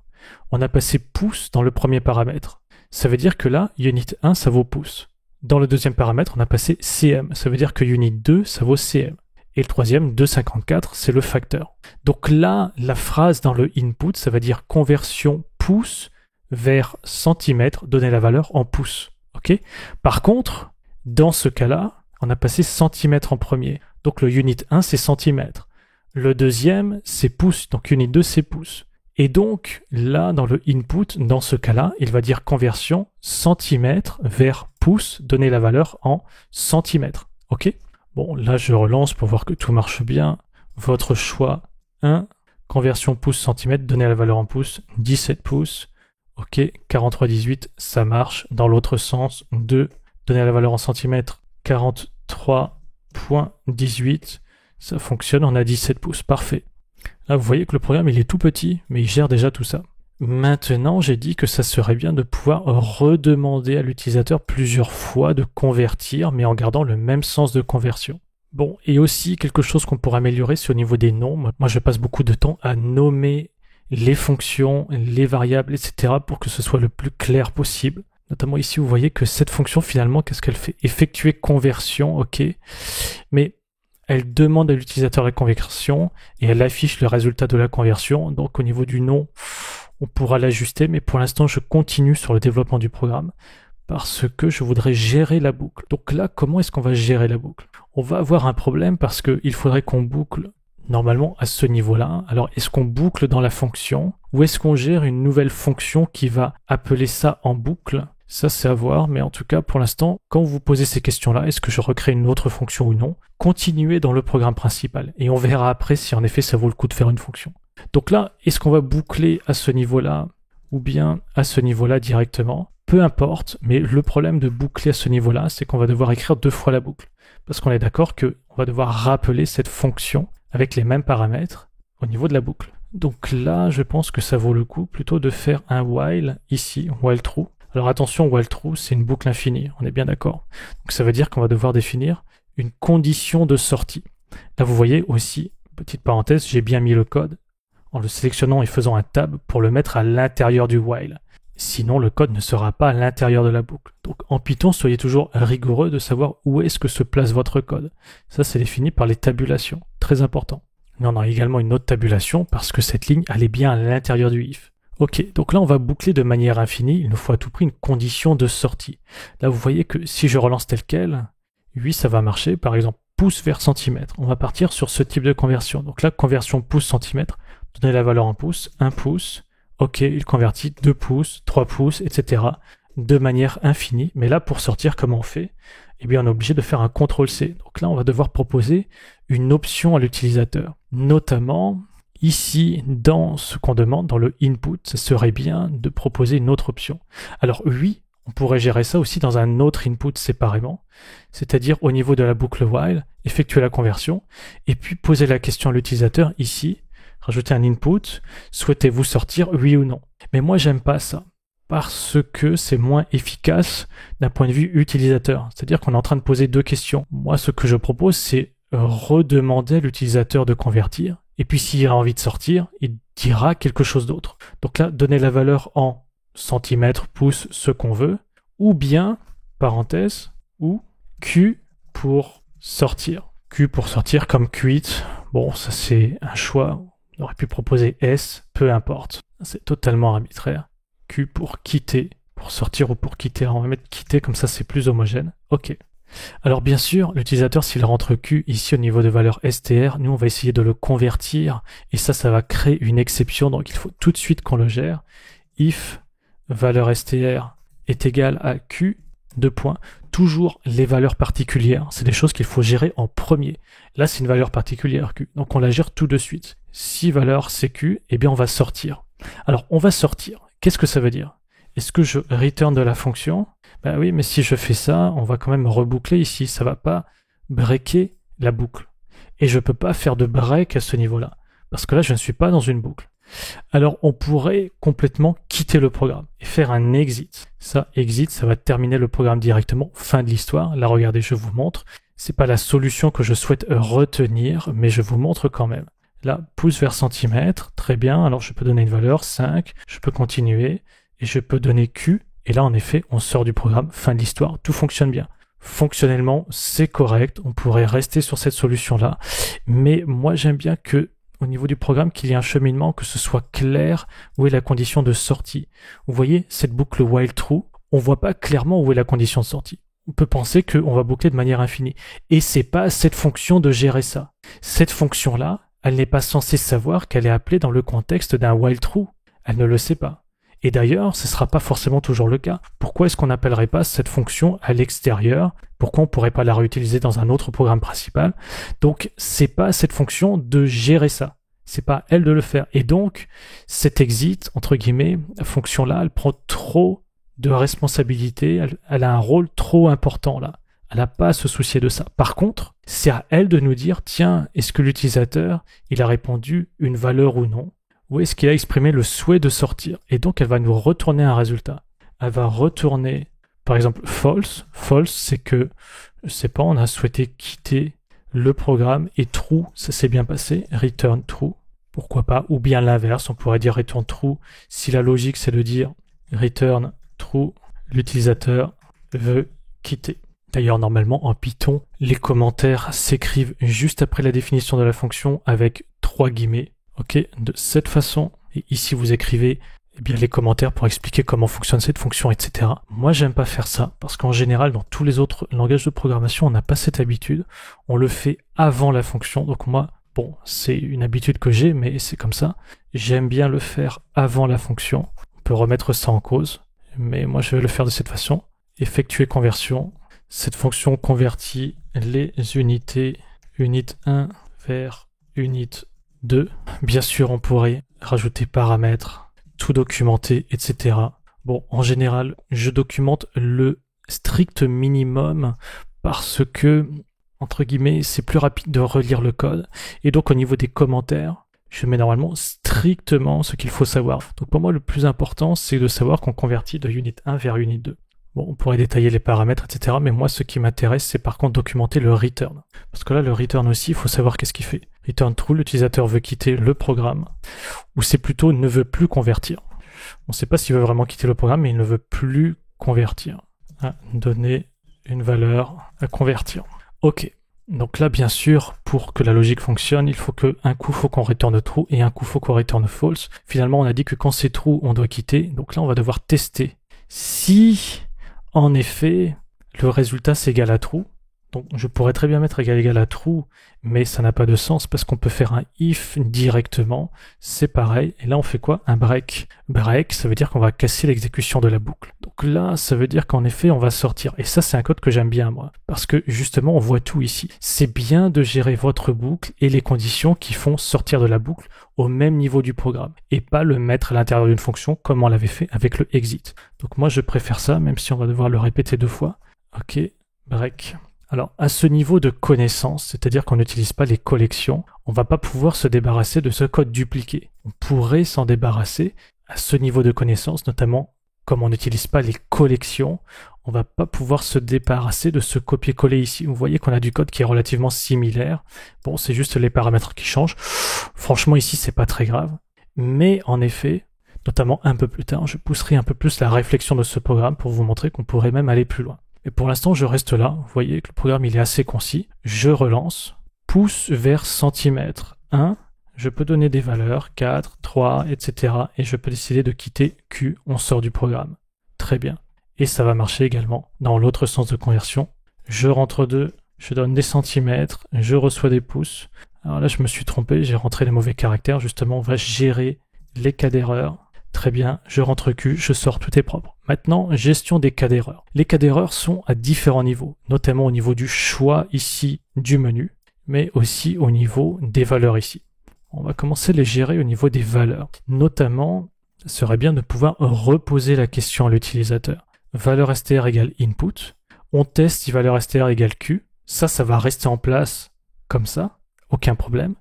on a passé pouce dans le premier paramètre. Ça veut dire que là, unit 1, ça vaut pouce. Dans le deuxième paramètre, on a passé cm. Ça veut dire que unit 2, ça vaut cm. Et le troisième, 2,54, c'est le facteur. Donc là, la phrase dans le input, ça va dire conversion pouce vers centimètre, donner la valeur en pouces. Okay? Par contre, dans ce cas-là, on a passé centimètre en premier. Donc le unit 1, c'est centimètre. Le deuxième, c'est pouce. Donc unit 2, c'est pouce. Et donc, là, dans le input, dans ce cas-là, il va dire conversion centimètre vers pouce, donner la valeur en centimètres. OK? Bon, là, je relance pour voir que tout marche bien. Votre choix 1, conversion pouce-centimètre, donner la valeur en pouces, 17 pouces. OK, 43,18, ça marche. Dans l'autre sens, 2, donner la valeur en centimètres, 43,18, ça fonctionne, on a 17 pouces, parfait. Là, vous voyez que le programme, il est tout petit, mais il gère déjà tout ça. Maintenant, j'ai dit que ça serait bien de pouvoir redemander à l'utilisateur plusieurs fois de convertir, mais en gardant le même sens de conversion. Bon, et aussi quelque chose qu'on pourrait améliorer, c'est au niveau des noms. Moi, je passe beaucoup de temps à nommer les fonctions, les variables, etc. pour que ce soit le plus clair possible. Notamment ici, vous voyez que cette fonction, finalement, qu'est-ce qu'elle fait? Effectuer conversion, ok. Mais elle demande à l'utilisateur la conversion et elle affiche le résultat de la conversion. Donc, au niveau du nom, on pourra l'ajuster, mais pour l'instant, je continue sur le développement du programme parce que je voudrais gérer la boucle. Donc là, comment est-ce qu'on va gérer la boucle? On va avoir un problème parce qu'il faudrait qu'on boucle normalement à ce niveau-là. Alors, est-ce qu'on boucle dans la fonction ou est-ce qu'on gère une nouvelle fonction qui va appeler ça en boucle? Ça, c'est à voir, mais en tout cas, pour l'instant, quand vous posez ces questions-là, est-ce que je recrée une autre fonction ou non? Continuez dans le programme principal et on verra après si en effet ça vaut le coup de faire une fonction. Donc là, est-ce qu'on va boucler à ce niveau-là ou bien à ce niveau-là directement? Peu importe, mais le problème de boucler à ce niveau-là, c'est qu'on va devoir écrire 2 fois la boucle. Parce qu'on est d'accord qu'on va devoir rappeler cette fonction avec les mêmes paramètres au niveau de la boucle. Donc là, je pense que ça vaut le coup plutôt de faire un while ici, while true. Alors attention, while true, c'est une boucle infinie, on est bien d'accord. Donc ça veut dire qu'on va devoir définir une condition de sortie. Là, vous voyez aussi, petite parenthèse, j'ai bien mis le code en le sélectionnant et faisant un tab pour le mettre à l'intérieur du while. Sinon, le code ne sera pas à l'intérieur de la boucle. Donc en Python, soyez toujours rigoureux de savoir où est-ce que se place votre code. Ça, c'est défini par les tabulations. Très important. Mais on a également une autre tabulation parce que cette ligne, elle est bien à l'intérieur du if. Ok, donc là, on va boucler de manière infinie. Il nous faut à tout prix une condition de sortie. Là, vous voyez que si je relance tel quel, oui, ça va marcher. Par exemple, pouce vers centimètre. On va partir sur ce type de conversion. Donc là, conversion pouce-centimètre. Donner la valeur en pouce, 1 pouce. Ok, il convertit 2 pouces, 3 pouces, etc. de manière infinie. Mais là, pour sortir, comment on fait? Eh bien, on est obligé de faire un CTRL-C. Donc là, on va devoir proposer une option à l'utilisateur. Notamment, ici, dans ce qu'on demande, dans le input, ça serait bien de proposer une autre option. Alors oui, on pourrait gérer ça aussi dans un autre input séparément, c'est-à-dire au niveau de la boucle while, effectuer la conversion, et puis poser la question à l'utilisateur ici, rajouter un input, souhaitez-vous sortir, oui ou non. Mais moi, j'aime pas ça, parce que c'est moins efficace d'un point de vue utilisateur. C'est-à-dire qu'on est en train de poser deux questions. Moi, ce que je propose, c'est redemander à l'utilisateur de convertir, et puis s'il a envie de sortir, il dira quelque chose d'autre. Donc là, donner la valeur en centimètres, pouces, ce qu'on veut, ou bien, parenthèse, ou Q pour sortir. Q pour sortir comme quit. Bon, ça c'est un choix. On aurait pu proposer S, peu importe. C'est totalement arbitraire. Q pour quitter, pour sortir ou pour quitter. Alors on va mettre quitter, comme ça c'est plus homogène. Ok. Alors bien sûr, l'utilisateur, s'il rentre Q ici au niveau de valeur str, nous on va essayer de le convertir, et ça va créer une exception, donc il faut tout de suite qu'on le gère. If valeur str est égale à Q, deux points, toujours les valeurs particulières, c'est des choses qu'il faut gérer en premier. Là c'est une valeur particulière Q, donc on la gère tout de suite. Si valeur c'est Q, eh bien on va sortir. Alors on va sortir, qu'est-ce que ça veut dire? Est-ce que je return de la fonction? Ben oui, mais si je fais ça, on va quand même reboucler ici, ça va pas breaker la boucle. Et je peux pas faire de break à ce niveau-là, parce que là je ne suis pas dans une boucle. Alors on pourrait complètement quitter le programme et faire un exit. Ça, exit, ça va terminer le programme directement, fin de l'histoire. Là regardez, je vous montre. C'est pas la solution que je souhaite retenir, mais je vous montre quand même. Là, pouce vers centimètre, très bien. Alors je peux donner une valeur, 5, je peux continuer, et je peux donner Q, et là en effet, on sort du programme, fin de l'histoire, tout fonctionne bien. Fonctionnellement, c'est correct, on pourrait rester sur cette solution-là, mais moi j'aime bien que au niveau du programme, qu'il y ait un cheminement, que ce soit clair où est la condition de sortie. Vous voyez, cette boucle while true, on voit pas clairement où est la condition de sortie. On peut penser qu'on va boucler de manière infinie. Et c'est pas à cette fonction de gérer ça. Cette fonction-là, elle n'est pas censée savoir qu'elle est appelée dans le contexte d'un while true. Elle ne le sait pas. Et d'ailleurs, ce ne sera pas forcément toujours le cas. Pourquoi est-ce qu'on n'appellerait pas cette fonction à l'extérieur? Pourquoi on ne pourrait pas la réutiliser dans un autre programme principal? Donc, c'est pas cette fonction de gérer ça. C'est pas elle de le faire. Et donc, cet exit, entre guillemets, la fonction-là, elle prend trop de responsabilité. Elle a un rôle trop important là. Elle n'a pas à se soucier de ça. Par contre, c'est à elle de nous dire, tiens, est-ce que l'utilisateur, il a répondu une valeur ou non? Ou est-ce qu'il a exprimé le souhait de sortir? Et donc, elle va nous retourner un résultat. Elle va retourner, par exemple, false. False, c'est que, je sais pas, on a souhaité quitter le programme, et true, ça s'est bien passé. Return true, pourquoi pas. Ou bien l'inverse, on pourrait dire return true. Si la logique, c'est de dire return true, l'utilisateur veut quitter. D'ailleurs, normalement, en Python, les commentaires s'écrivent juste après la définition de la fonction avec 3 guillemets. Ok, de cette façon, et ici vous écrivez eh bien, les commentaires pour expliquer comment fonctionne cette fonction, etc. Moi, j'aime pas faire ça, parce qu'en général, dans tous les autres langages de programmation, on n'a pas cette habitude. On le fait avant la fonction. Donc moi, bon, c'est une habitude que j'ai, mais c'est comme ça. J'aime bien le faire avant la fonction. On peut remettre ça en cause, mais moi, je vais le faire de cette façon. Effectuer conversion. Cette fonction convertit les unités unit 1 vers unit 2. Bien sûr, on pourrait rajouter paramètres, tout documenter, etc. Bon, en général, je documente le strict minimum parce que, entre guillemets, c'est plus rapide de relire le code. Et donc, au niveau des commentaires, je mets normalement strictement ce qu'il faut savoir. Donc, pour moi, le plus important, c'est de savoir qu'on convertit de unit 1 vers unit 2. Bon, on pourrait détailler les paramètres, etc. Mais moi, ce qui m'intéresse, c'est par contre documenter le return. Parce que là, le return aussi, il faut savoir qu'est-ce qu'il fait. Return true, l'utilisateur veut quitter le programme, ou c'est plutôt ne veut plus convertir. On ne sait pas s'il veut vraiment quitter le programme, mais il ne veut plus convertir. Donner une valeur à convertir. Ok. Donc là, bien sûr, pour que la logique fonctionne, il faut qu'un coup, faut qu'on returne true et un coup, faut qu'on returne false. Finalement, on a dit que quand c'est true, on doit quitter. Donc là, on va devoir tester si... En effet, le résultat c'est égal à true, Donc je pourrais très bien mettre égal à true, mais ça n'a pas de sens parce qu'on peut faire un if directement, c'est pareil. Et là on fait quoi? Un break. Break, ça veut dire qu'on va casser l'exécution de la boucle. Donc là, ça veut dire qu'en effet on va sortir. Et ça c'est un code que j'aime bien moi, parce que justement on voit tout ici. C'est bien de gérer votre boucle et les conditions qui font sortir de la boucle au même niveau du programme, et pas le mettre à l'intérieur d'une fonction comme on l'avait fait avec le exit. Donc moi je préfère ça, même si on va devoir le répéter 2 fois. Ok, break. Alors, à ce niveau de connaissance, c'est-à-dire qu'on n'utilise pas les collections, on ne va pas pouvoir se débarrasser de ce code dupliqué. On pourrait s'en débarrasser à ce niveau de connaissance, notamment comme on n'utilise pas les collections, on ne va pas pouvoir se débarrasser de ce copier-coller ici. Vous voyez qu'on a du code qui est relativement similaire. Bon, c'est juste les paramètres qui changent. Franchement, ici, c'est pas très grave. Mais en effet, notamment un peu plus tard, je pousserai un peu plus la réflexion de ce programme pour vous montrer qu'on pourrait même aller plus loin. Et pour l'instant, je reste là. Vous voyez que le programme, il est assez concis. Je relance. Pouce vers centimètre 1. Je peux donner des valeurs, 4, 3, etc. Et je peux décider de quitter Q. On sort du programme. Très bien. Et ça va marcher également dans l'autre sens de conversion. Je rentre 2. Je donne des centimètres. Je reçois des pouces. Alors là, je me suis trompé. J'ai rentré les mauvais caractères. Justement, on va gérer les cas d'erreur. Très bien, je rentre Q, je sors, tout est propre. Maintenant, gestion des cas d'erreur. Les cas d'erreur sont à différents niveaux, notamment au niveau du choix ici du menu, mais aussi au niveau des valeurs ici. On va commencer à les gérer au niveau des valeurs. Notamment, ce serait bien de pouvoir reposer la question à l'utilisateur. Valeur str égale input. On teste si valeur str égale Q. Ça va rester en place comme ça, aucun problème.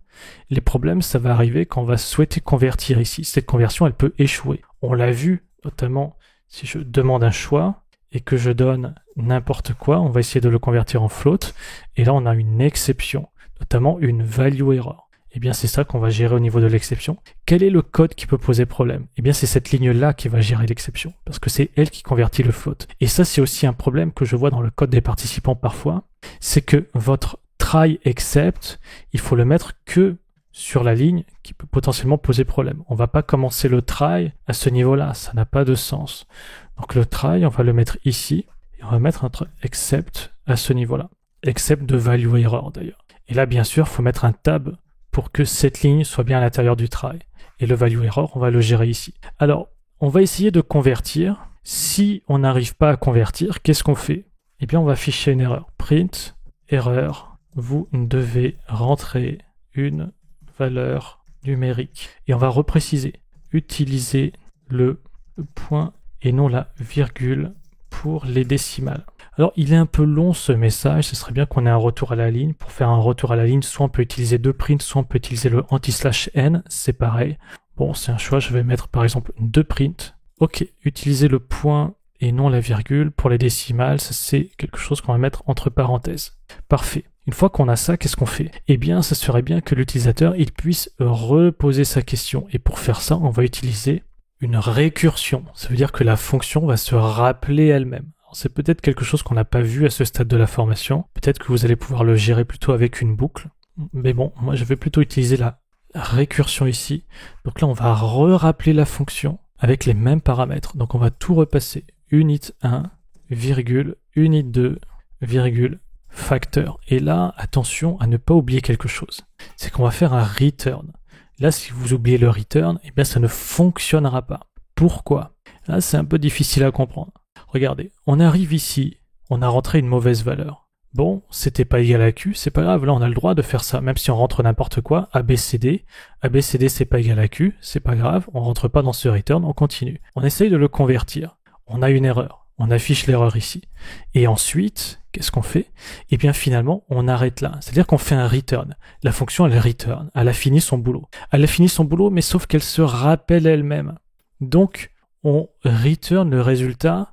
Les problèmes, ça va arriver quand on va souhaiter convertir ici. Cette conversion, elle peut échouer. On l'a vu, notamment si je demande un choix et que je donne n'importe quoi, on va essayer de le convertir en float. Et là, on a une exception, notamment une value error. Eh bien, c'est ça qu'on va gérer au niveau de l'exception. Quel est le code qui peut poser problème? Eh bien, c'est cette ligne-là qui va gérer l'exception, parce que c'est elle qui convertit le float. Et ça, c'est aussi un problème que je vois dans le code des participants parfois, c'est que votre try except, il faut le mettre que sur la ligne qui peut potentiellement poser problème. On va pas commencer le try à ce niveau-là, ça n'a pas de sens. Donc le try, on va le mettre ici, et on va mettre notre except à ce niveau-là. Except de value error d'ailleurs. Et là, bien sûr, il faut mettre un tab pour que cette ligne soit bien à l'intérieur du try. Et le value error, on va le gérer ici. Alors, on va essayer de convertir. Si on n'arrive pas à convertir, qu'est-ce qu'on fait? Eh bien, on va afficher une erreur. Print, erreur. Vous devez rentrer une valeur numérique. Et on va repréciser. Utiliser le point et non la virgule pour les décimales. Alors, il est un peu long ce message. Ce serait bien qu'on ait un retour à la ligne. Pour faire un retour à la ligne, soit on peut utiliser 2 prints, soit on peut utiliser le anti/n. C'est pareil. Bon, c'est un choix. Je vais mettre par exemple 2 prints. Ok, utiliser le point et non la virgule pour les décimales. Ça, c'est quelque chose qu'on va mettre entre parenthèses. Parfait. Une fois qu'on a ça, qu'est-ce qu'on fait? Eh bien, ce serait bien que l'utilisateur il puisse reposer sa question. Et pour faire ça, on va utiliser une récursion. Ça veut dire que la fonction va se rappeler elle-même. C'est peut-être quelque chose qu'on n'a pas vu à ce stade de la formation. Peut-être que vous allez pouvoir le gérer plutôt avec une boucle. Mais bon, moi je vais plutôt utiliser la récursion ici. Donc là, on va rappeler la fonction avec les mêmes paramètres. Donc on va tout repasser. Unit1, virgule, unit2, virgule, facteur. Et là, attention à ne pas oublier quelque chose. C'est qu'on va faire un return. Là, si vous oubliez le return, eh bien ça ne fonctionnera pas. Pourquoi? Là, c'est un peu difficile à comprendre. Regardez, on arrive ici, on a rentré une mauvaise valeur. Bon, c'était pas égal à Q, c'est pas grave, là on a le droit de faire ça, même si on rentre n'importe quoi, ABCD c'est pas égal à Q, c'est pas grave, on rentre pas dans ce return, on continue. On essaye de le convertir, on a une erreur, on affiche l'erreur ici. Et ensuite, qu'est-ce qu'on fait? Eh bien finalement, on arrête là, c'est-à-dire qu'on fait un return. La fonction elle return, elle a fini son boulot. Elle a fini son boulot, mais sauf qu'elle se rappelle elle-même. Donc, on return le résultat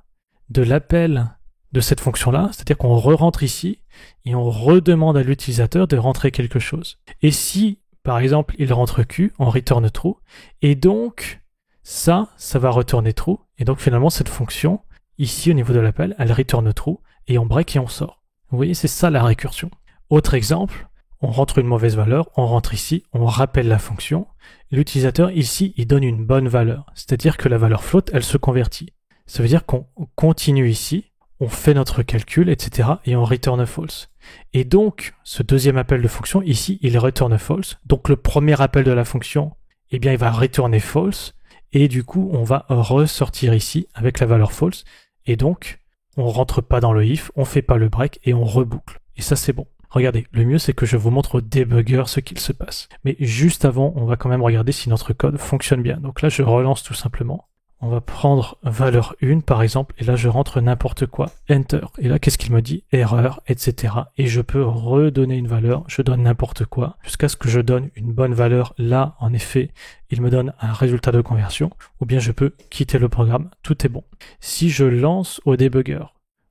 de l'appel de cette fonction-là, c'est-à-dire qu'on re-rentre ici et on redemande à l'utilisateur de rentrer quelque chose. Et si, par exemple, il rentre Q, on return true, et donc, ça va retourner true, et donc finalement, cette fonction, ici, au niveau de l'appel, elle return true, et on break et on sort. Vous voyez, c'est ça la récursion. Autre exemple, on rentre une mauvaise valeur, on rentre ici, on rappelle la fonction, l'utilisateur, ici, il donne une bonne valeur, c'est-à-dire que la valeur float, elle se convertit. Ça veut dire qu'on continue ici, on fait notre calcul, etc. et on return false. Et donc, ce deuxième appel de fonction, ici, il return false. Donc, le premier appel de la fonction, eh bien, il va retourner false. Et du coup, on va ressortir ici avec la valeur false. Et donc, on rentre pas dans le if, on fait pas le break et on reboucle. Et ça, c'est bon. Regardez, le mieux, c'est que je vous montre au debugger ce qu'il se passe. Mais juste avant, on va quand même regarder si notre code fonctionne bien. Donc là, je relance tout simplement. On va prendre valeur 1 par exemple, et là je rentre n'importe quoi, Enter. Et là qu'est-ce qu'il me dit? Erreur, etc. Et je peux redonner une valeur, je donne n'importe quoi, jusqu'à ce que je donne une bonne valeur. Là, en effet, il me donne un résultat de conversion, ou bien je peux quitter le programme, tout est bon. Si je lance au debugger,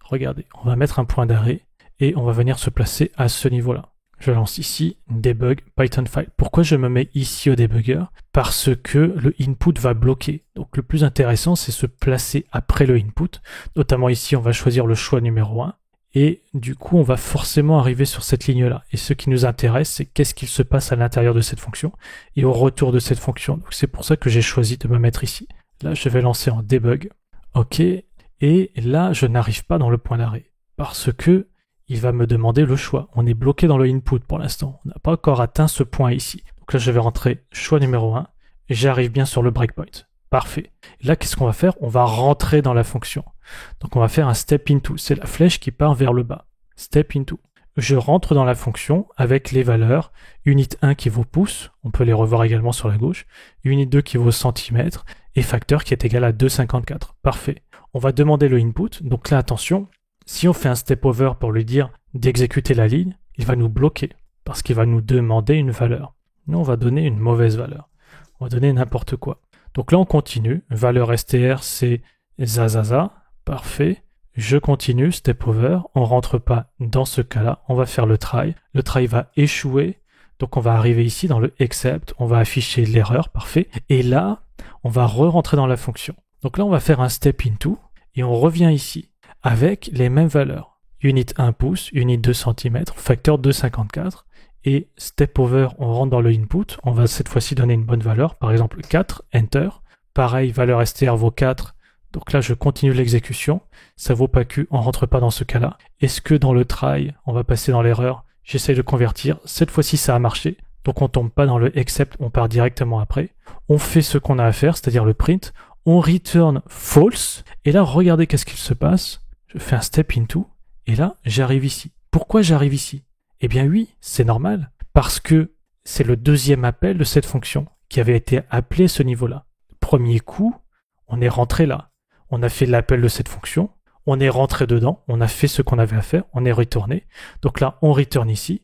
regardez, on va mettre un point d'arrêt, et on va venir se placer à ce niveau-là. Je lance ici debug Python file. Pourquoi je me mets ici au debugger? Parce que le input va bloquer. Donc le plus intéressant, c'est se placer après le input. Notamment ici, on va choisir le choix numéro 1. Et du coup, on va forcément arriver sur cette ligne-là. Et ce qui nous intéresse, c'est qu'est-ce qu'il se passe à l'intérieur de cette fonction et au retour de cette fonction. Donc c'est pour ça que j'ai choisi de me mettre ici. Là, je vais lancer en debug. OK. Et là, je n'arrive pas dans le point d'arrêt. Parce que il va me demander le choix. On est bloqué dans le input pour l'instant. On n'a pas encore atteint ce point ici. Donc là, je vais rentrer choix numéro 1. Et j'arrive bien sur le breakpoint. Parfait. Et là, qu'est-ce qu'on va faire? On va rentrer dans la fonction. Donc on va faire un step into. C'est la flèche qui part vers le bas. Step into. Je rentre dans la fonction avec les valeurs. Unit 1 qui vaut pouce. On peut les revoir également sur la gauche. Unit 2 qui vaut centimètre. Et facteur qui est égal à 2,54. Parfait. On va demander le input. Donc là, attention. Si on fait un step over pour lui dire d'exécuter la ligne, il va nous bloquer parce qu'il va nous demander une valeur. Nous, on va donner une mauvaise valeur. On va donner n'importe quoi. Donc là, on continue. Valeur str, c'est zazaza. Parfait. Je continue, step over. On rentre pas dans ce cas-là. On va faire le try. Le try va échouer. Donc on va arriver ici dans le except. On va afficher l'erreur. Parfait. Et là, on va re-rentrer dans la fonction. Donc là, on va faire un step into et on revient ici avec les mêmes valeurs. Unit 1 pouce, unit 2 cm, facteur 2,54. Et step over, on rentre dans le input. On va cette fois-ci donner une bonne valeur, par exemple 4, enter. Pareil, valeur str vaut 4. Donc là, je continue l'exécution. Ça vaut pas Q, on rentre pas dans ce cas-là. Est-ce que dans le try, on va passer dans l'erreur? J'essaye de convertir. Cette fois-ci, ça a marché. Donc on tombe pas dans le except, on part directement après. On fait ce qu'on a à faire, c'est-à-dire le print. On return false. Et là, regardez qu'est-ce qu'il se passe. Je fais un step into, et là, j'arrive ici. Pourquoi j'arrive ici? Eh bien oui, c'est normal, parce que c'est le deuxième appel de cette fonction qui avait été appelé à ce niveau-là. Premier coup, on est rentré là. On a fait l'appel de cette fonction, on est rentré dedans, on a fait ce qu'on avait à faire, on est retourné. Donc là, on return ici,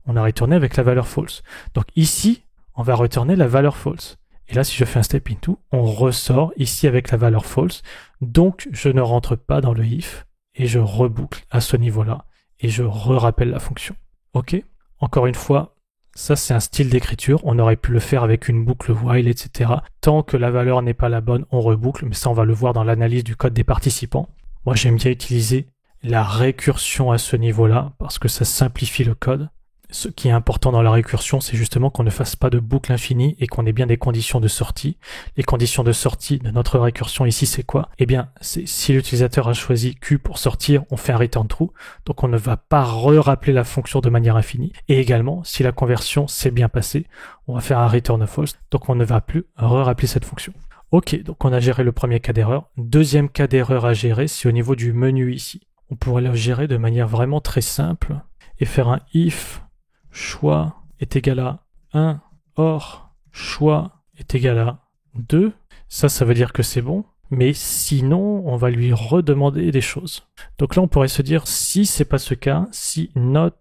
on a retourné avec la valeur false. Donc ici, on va retourner la valeur false. Et là, si je fais un step into, on ressort ici avec la valeur false. Donc, je ne rentre pas dans le if. Et je reboucle à ce niveau-là, et je re-rappelle la fonction. Ok? Encore une fois, ça c'est un style d'écriture, on aurait pu le faire avec une boucle while, etc. Tant que la valeur n'est pas la bonne, on reboucle, mais ça on va le voir dans l'analyse du code des participants. Moi j'aime bien utiliser la récursion à ce niveau-là, parce que ça simplifie le code. Ce qui est important dans la récursion, c'est justement qu'on ne fasse pas de boucle infinie et qu'on ait bien des conditions de sortie. Les conditions de sortie de notre récursion ici, c'est quoi? Eh bien, c'est si l'utilisateur a choisi Q pour sortir, on fait un return true. Donc on ne va pas re-rappeler la fonction de manière infinie. Et également, si la conversion s'est bien passée, on va faire un return false. Donc on ne va plus re-rappeler cette fonction. Ok, donc on a géré le premier cas d'erreur. Deuxième cas d'erreur à gérer, c'est au niveau du menu ici. On pourrait le gérer de manière vraiment très simple et faire un if choix est égal à 1, or choix est égal à 2. Ça veut dire que c'est bon. Mais sinon, on va lui redemander des choses. Donc là, on pourrait se dire, si c'est pas ce cas, si not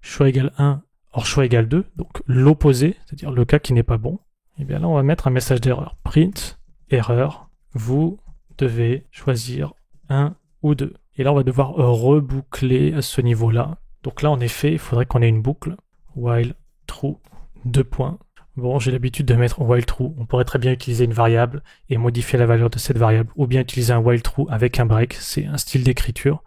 choix égale 1, or choix égale 2, donc l'opposé, c'est-à-dire le cas qui n'est pas bon, et bien là, on va mettre un message d'erreur. Print, erreur, vous devez choisir 1 ou 2. Et là, on va devoir reboucler à ce niveau-là. Donc là, en effet, il faudrait qu'on ait une boucle. While true, 2 points. Bon, j'ai l'habitude de mettre while true. On pourrait très bien utiliser une variable et modifier la valeur de cette variable, ou bien utiliser un while true avec un break. C'est un style d'écriture.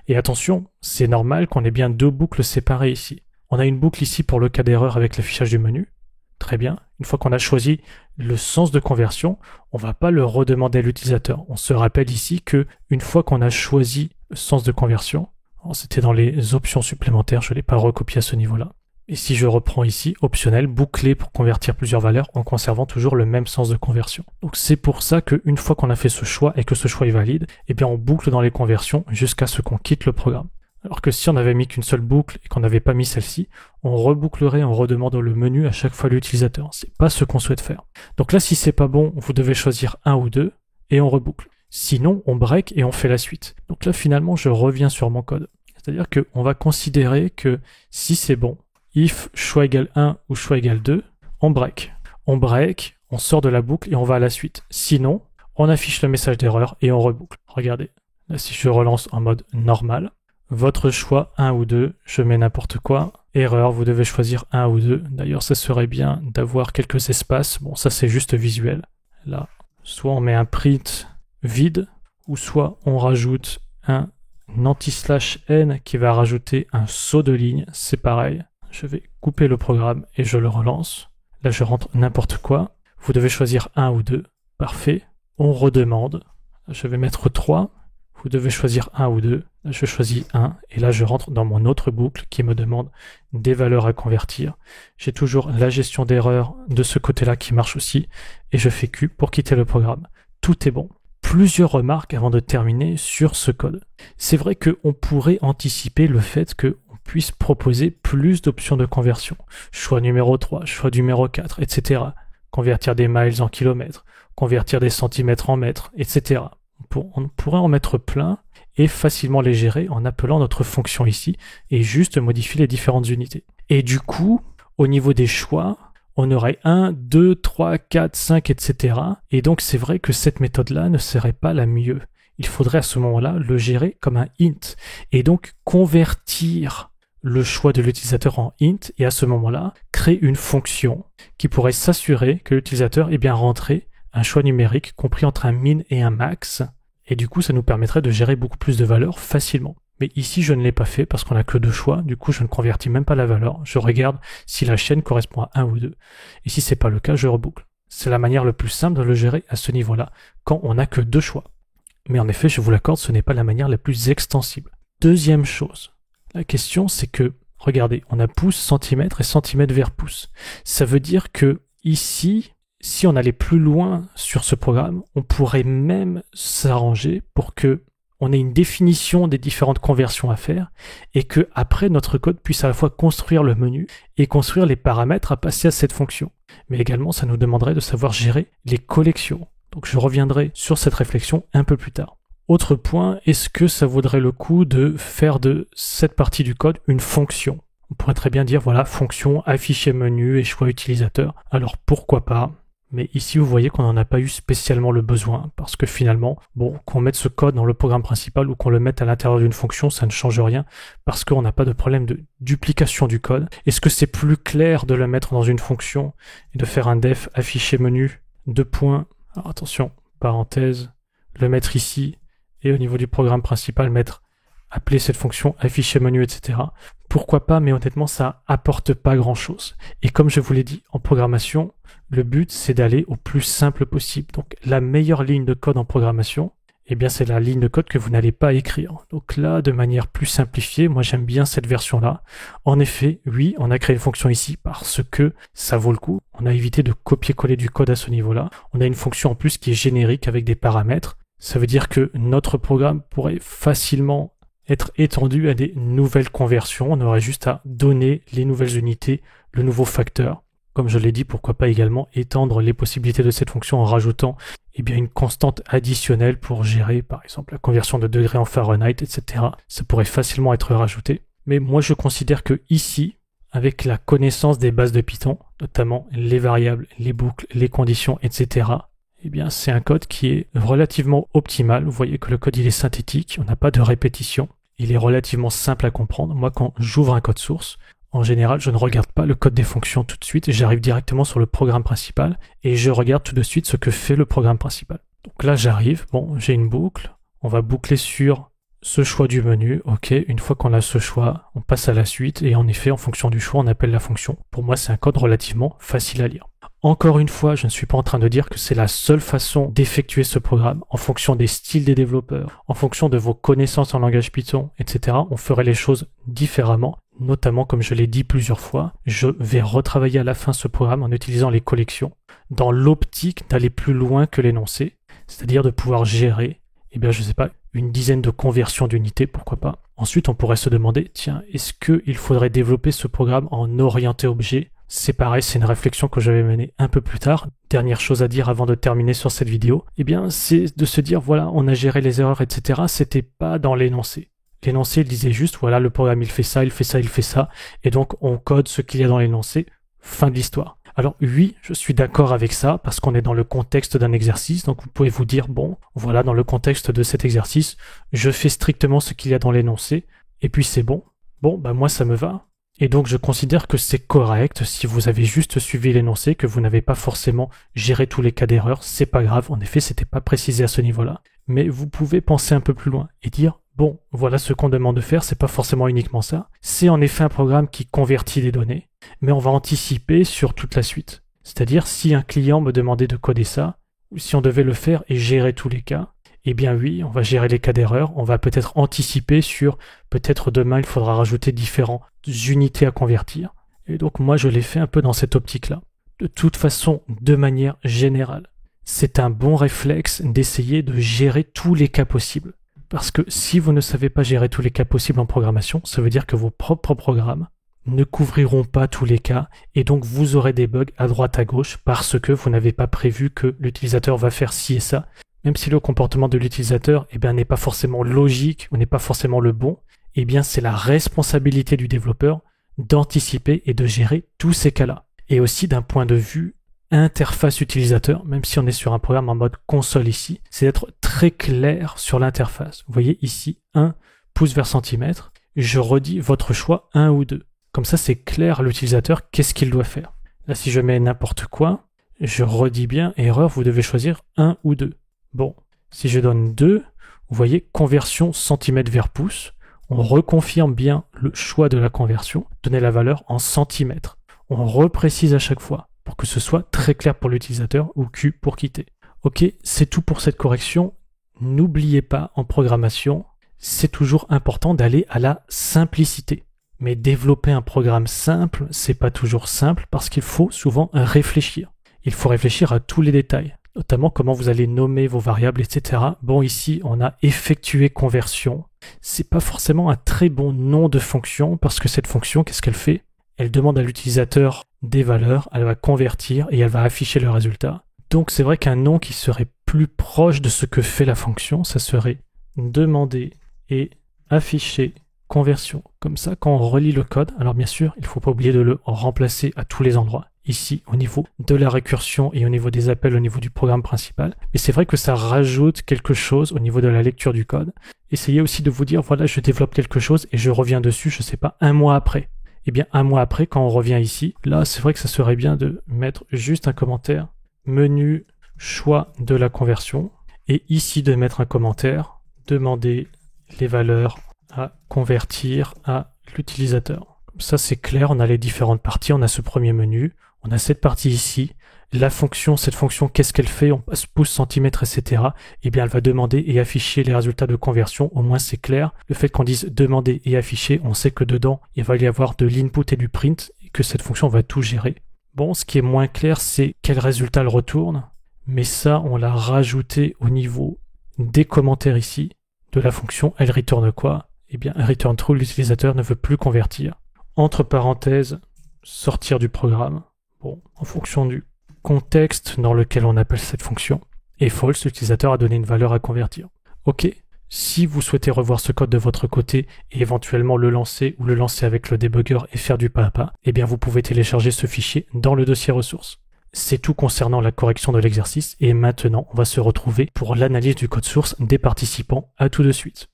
Et attention, c'est normal qu'on ait bien 2 boucles séparées ici. On a une boucle ici pour le cas d'erreur avec l'affichage du menu. Très bien. Une fois qu'on a choisi le sens de conversion, on ne va pas le redemander à l'utilisateur. On se rappelle ici que une fois qu'on a choisi sens de conversion. C'était dans les options supplémentaires, je ne l'ai pas recopié à ce niveau-là. Et si je reprends ici, optionnel, boucler pour convertir plusieurs valeurs en conservant toujours le même sens de conversion. Donc c'est pour ça qu'une fois qu'on a fait ce choix et que ce choix est valide, eh bien on boucle dans les conversions jusqu'à ce qu'on quitte le programme. Alors que si on n'avait mis qu'une seule boucle et qu'on n'avait pas mis celle-ci, on rebouclerait en redemandant le menu à chaque fois à l'utilisateur. C'est pas ce qu'on souhaite faire. Donc là, si c'est pas bon, vous devez choisir un ou deux et on reboucle. Sinon, on break et on fait la suite. Donc là, finalement, je reviens sur mon code. C'est-à-dire qu'on va considérer que si c'est bon, if choix égale 1 ou choix égale 2, on break. On break, on sort de la boucle et on va à la suite. Sinon, on affiche le message d'erreur et on reboucle. Regardez, là si je relance en mode normal, votre choix 1 ou 2, je mets n'importe quoi. Erreur, vous devez choisir 1 ou 2. D'ailleurs, ça serait bien d'avoir quelques espaces. Bon, ça c'est juste visuel. Là, soit on met un print vide, ou soit on rajoute un anti/n qui va rajouter un saut de ligne. C'est pareil. Je vais couper le programme et je le relance. Là, je rentre n'importe quoi. Vous devez choisir 1 ou 2. Parfait. On redemande. Je vais mettre 3. Vous devez choisir 1 ou 2. Là, je choisis 1. Et là, je rentre dans mon autre boucle qui me demande des valeurs à convertir. J'ai toujours la gestion d'erreur de ce côté-là qui marche aussi. Et je fais Q pour quitter le programme. Tout est bon. Plusieurs remarques avant de terminer sur ce code. C'est vrai qu'on pourrait anticiper le fait qu'on puisse proposer plus d'options de conversion. Choix numéro 3, choix numéro 4, etc. Convertir des miles en kilomètres, convertir des centimètres en mètres, etc. On pourrait en mettre plein et facilement les gérer en appelant notre fonction ici et juste modifier les différentes unités. Et du coup, au niveau des choix, on aurait 1, 2, 3, 4, 5, etc. Et donc c'est vrai que cette méthode-là ne serait pas la mieux. Il faudrait à ce moment-là le gérer comme un int et donc convertir le choix de l'utilisateur en int et à ce moment-là créer une fonction qui pourrait s'assurer que l'utilisateur ait bien rentré un choix numérique compris entre un min et un max et du coup ça nous permettrait de gérer beaucoup plus de valeurs facilement. Mais ici, je ne l'ai pas fait parce qu'on n'a que 2 choix. Du coup, je ne convertis même pas la valeur. Je regarde si la chaîne correspond à 1 ou 2. Et si c'est pas le cas, je reboucle. C'est la manière la plus simple de le gérer à ce niveau-là, quand on n'a que 2 choix. Mais en effet, je vous l'accorde, ce n'est pas la manière la plus extensible. Deuxième chose, la question c'est que, regardez, on a pouce, centimètre et centimètre vers pouce. Ça veut dire que ici, si on allait plus loin sur ce programme, on pourrait même s'arranger pour que on ait une définition des différentes conversions à faire et que après notre code puisse à la fois construire le menu et construire les paramètres à passer à cette fonction. Mais également, ça nous demanderait de savoir gérer les collections. Donc je reviendrai sur cette réflexion un peu plus tard. Autre point, est-ce que ça vaudrait le coup de faire de cette partie du code une fonction ? On pourrait très bien dire, voilà, fonction, afficher menu et choix utilisateur. Alors pourquoi pas ? Mais ici, vous voyez qu'on n'en a pas eu spécialement le besoin, parce que finalement, bon, qu'on mette ce code dans le programme principal ou qu'on le mette à l'intérieur d'une fonction, ça ne change rien, parce qu'on n'a pas de problème de duplication du code. Est-ce que c'est plus clair de le mettre dans une fonction et de faire un def afficher menu, 2 points, alors attention, parenthèse, le mettre ici, et au niveau du programme principal, appeler cette fonction afficher menu, etc. Pourquoi pas, mais honnêtement, ça apporte pas grand-chose. Et comme je vous l'ai dit, en programmation, le but, c'est d'aller au plus simple possible. Donc, la meilleure ligne de code en programmation, eh bien, c'est la ligne de code que vous n'allez pas écrire. Donc là, de manière plus simplifiée, moi, j'aime bien cette version-là. En effet, oui, on a créé une fonction ici parce que ça vaut le coup. On a évité de copier-coller du code à ce niveau-là. On a une fonction en plus qui est générique avec des paramètres. Ça veut dire que notre programme pourrait facilement être étendu à des nouvelles conversions. On aurait juste à donner les nouvelles unités, le nouveau facteur. Comme je l'ai dit, pourquoi pas également étendre les possibilités de cette fonction en rajoutant une constante additionnelle pour gérer par exemple la conversion de degrés en Fahrenheit, etc. Ça pourrait facilement être rajouté. Mais moi je considère que ici, avec la connaissance des bases de Python, notamment les variables, les boucles, les conditions, etc., c'est un code qui est relativement optimal. Vous voyez que le code il est synthétique, on n'a pas de répétition. Il est relativement simple à comprendre. Moi, quand j'ouvre un code source, en général, je ne regarde pas le code des fonctions tout de suite. J'arrive directement sur le programme principal et je regarde tout de suite ce que fait le programme principal. Donc là, j'arrive. Bon, j'ai une boucle. On va boucler sur ce choix du menu. OK, une fois qu'on a ce choix, on passe à la suite. Et en effet, en fonction du choix, on appelle la fonction. Pour moi, c'est un code relativement facile à lire. Encore une fois, je ne suis pas en train de dire que c'est la seule façon d'effectuer ce programme. En fonction des styles des développeurs, en fonction de vos connaissances en langage Python, etc., on ferait les choses différemment. Notamment, comme je l'ai dit plusieurs fois, je vais retravailler à la fin ce programme en utilisant les collections, dans l'optique d'aller plus loin que l'énoncé, c'est-à-dire de pouvoir gérer, je sais pas, une dizaine de conversions d'unités, pourquoi pas. Ensuite, on pourrait se demander, tiens, est-ce qu'il faudrait développer ce programme en orienté objet ? C'est pareil, c'est une réflexion que je vais mener un peu plus tard. Dernière chose à dire avant de terminer sur cette vidéo, c'est de se dire, voilà, on a géré les erreurs, etc. C'était pas dans l'énoncé. L'énoncé, il disait juste, voilà, le programme, il fait ça, il fait ça, il fait ça, et donc on code ce qu'il y a dans l'énoncé, fin de l'histoire. Alors oui, je suis d'accord avec ça, parce qu'on est dans le contexte d'un exercice, donc vous pouvez vous dire, bon, voilà, dans le contexte de cet exercice, je fais strictement ce qu'il y a dans l'énoncé, et puis c'est bon. Bon, moi ça me va. Et donc je considère que c'est correct si vous avez juste suivi l'énoncé, que vous n'avez pas forcément géré tous les cas d'erreur, c'est pas grave, en effet c'était pas précisé à ce niveau-là. Mais vous pouvez penser un peu plus loin et dire, bon, voilà ce qu'on demande de faire, c'est pas forcément uniquement ça. C'est en effet un programme qui convertit des données, mais on va anticiper sur toute la suite. C'est-à-dire si un client me demandait de coder ça, ou si on devait le faire et gérer tous les cas, oui, on va gérer les cas d'erreur, on va peut-être anticiper sur, peut-être demain il faudra rajouter différentes unités à convertir. Et donc moi je l'ai fait un peu dans cette optique-là. De toute façon, de manière générale, c'est un bon réflexe d'essayer de gérer tous les cas possibles. Parce que si vous ne savez pas gérer tous les cas possibles en programmation, ça veut dire que vos propres programmes ne couvriront pas tous les cas et donc vous aurez des bugs à droite à gauche parce que vous n'avez pas prévu que l'utilisateur va faire ci et ça. Même si le comportement de l'utilisateur n'est pas forcément logique ou n'est pas forcément le bon, c'est la responsabilité du développeur d'anticiper et de gérer tous ces cas-là. Et aussi d'un point de vue interface utilisateur, même si on est sur un programme en mode console ici, c'est d'être très clair sur l'interface. Vous voyez ici 1 pouce vers centimètre, je redis votre choix 1 ou 2. Comme ça c'est clair à l'utilisateur qu'est-ce qu'il doit faire. Là si je mets n'importe quoi, je redis bien erreur, vous devez choisir 1 ou 2. Bon, si je donne 2, vous voyez conversion centimètre vers pouce, on reconfirme bien le choix de la conversion, donner la valeur en centimètres. On reprécise à chaque fois pour que ce soit très clair pour l'utilisateur ou Q pour quitter. Ok, c'est tout pour cette correction. N'oubliez pas, en programmation, c'est toujours important d'aller à la simplicité. Mais développer un programme simple, c'est pas toujours simple parce qu'il faut souvent réfléchir. Il faut réfléchir à tous les détails, notamment comment vous allez nommer vos variables, etc. Bon, ici, on a effectué conversion. C'est pas forcément un très bon nom de fonction parce que cette fonction, qu'est-ce qu'elle fait ? Elle demande à l'utilisateur des valeurs, elle va convertir et elle va afficher le résultat. Donc c'est vrai qu'un nom qui serait plus proche de ce que fait la fonction, ça serait demander et afficher conversion. Comme ça, quand on relit le code, alors bien sûr, il ne faut pas oublier de le remplacer à tous les endroits. Ici, au niveau de la récursion et au niveau des appels au niveau du programme principal. Mais c'est vrai que ça rajoute quelque chose au niveau de la lecture du code. Essayez aussi de vous dire, voilà, je développe quelque chose et je reviens dessus, je sais pas, un mois après. Eh bien, un mois après, quand on revient ici, là, c'est vrai que ça serait bien de mettre juste un commentaire, menu, choix de la conversion, et ici de mettre un commentaire, demander les valeurs à convertir à l'utilisateur. Comme ça, c'est clair, on a les différentes parties, on a ce premier menu, on a cette partie ici, la fonction, cette fonction, qu'est-ce qu'elle fait? On passe pouce, centimètre, etc. Eh bien, elle va demander et afficher les résultats de conversion. Au moins, c'est clair. Le fait qu'on dise demander et afficher, on sait que dedans, il va y avoir de l'input et du print et que cette fonction va tout gérer. Bon, ce qui est moins clair, c'est quel résultat elle retourne. Mais ça, on l'a rajouté au niveau des commentaires ici de la fonction. Elle retourne quoi? Eh bien, return true, l'utilisateur ne veut plus convertir. Entre parenthèses, sortir du programme. Bon, en fonction du contexte dans lequel on appelle cette fonction. Et false, l'utilisateur a donné une valeur à convertir. Ok, si vous souhaitez revoir ce code de votre côté et éventuellement le lancer ou le lancer avec le debugger et faire du pas à pas, eh bien vous pouvez télécharger ce fichier dans le dossier ressources. C'est tout concernant la correction de l'exercice et maintenant on va se retrouver pour l'analyse du code source des participants. À tout de suite.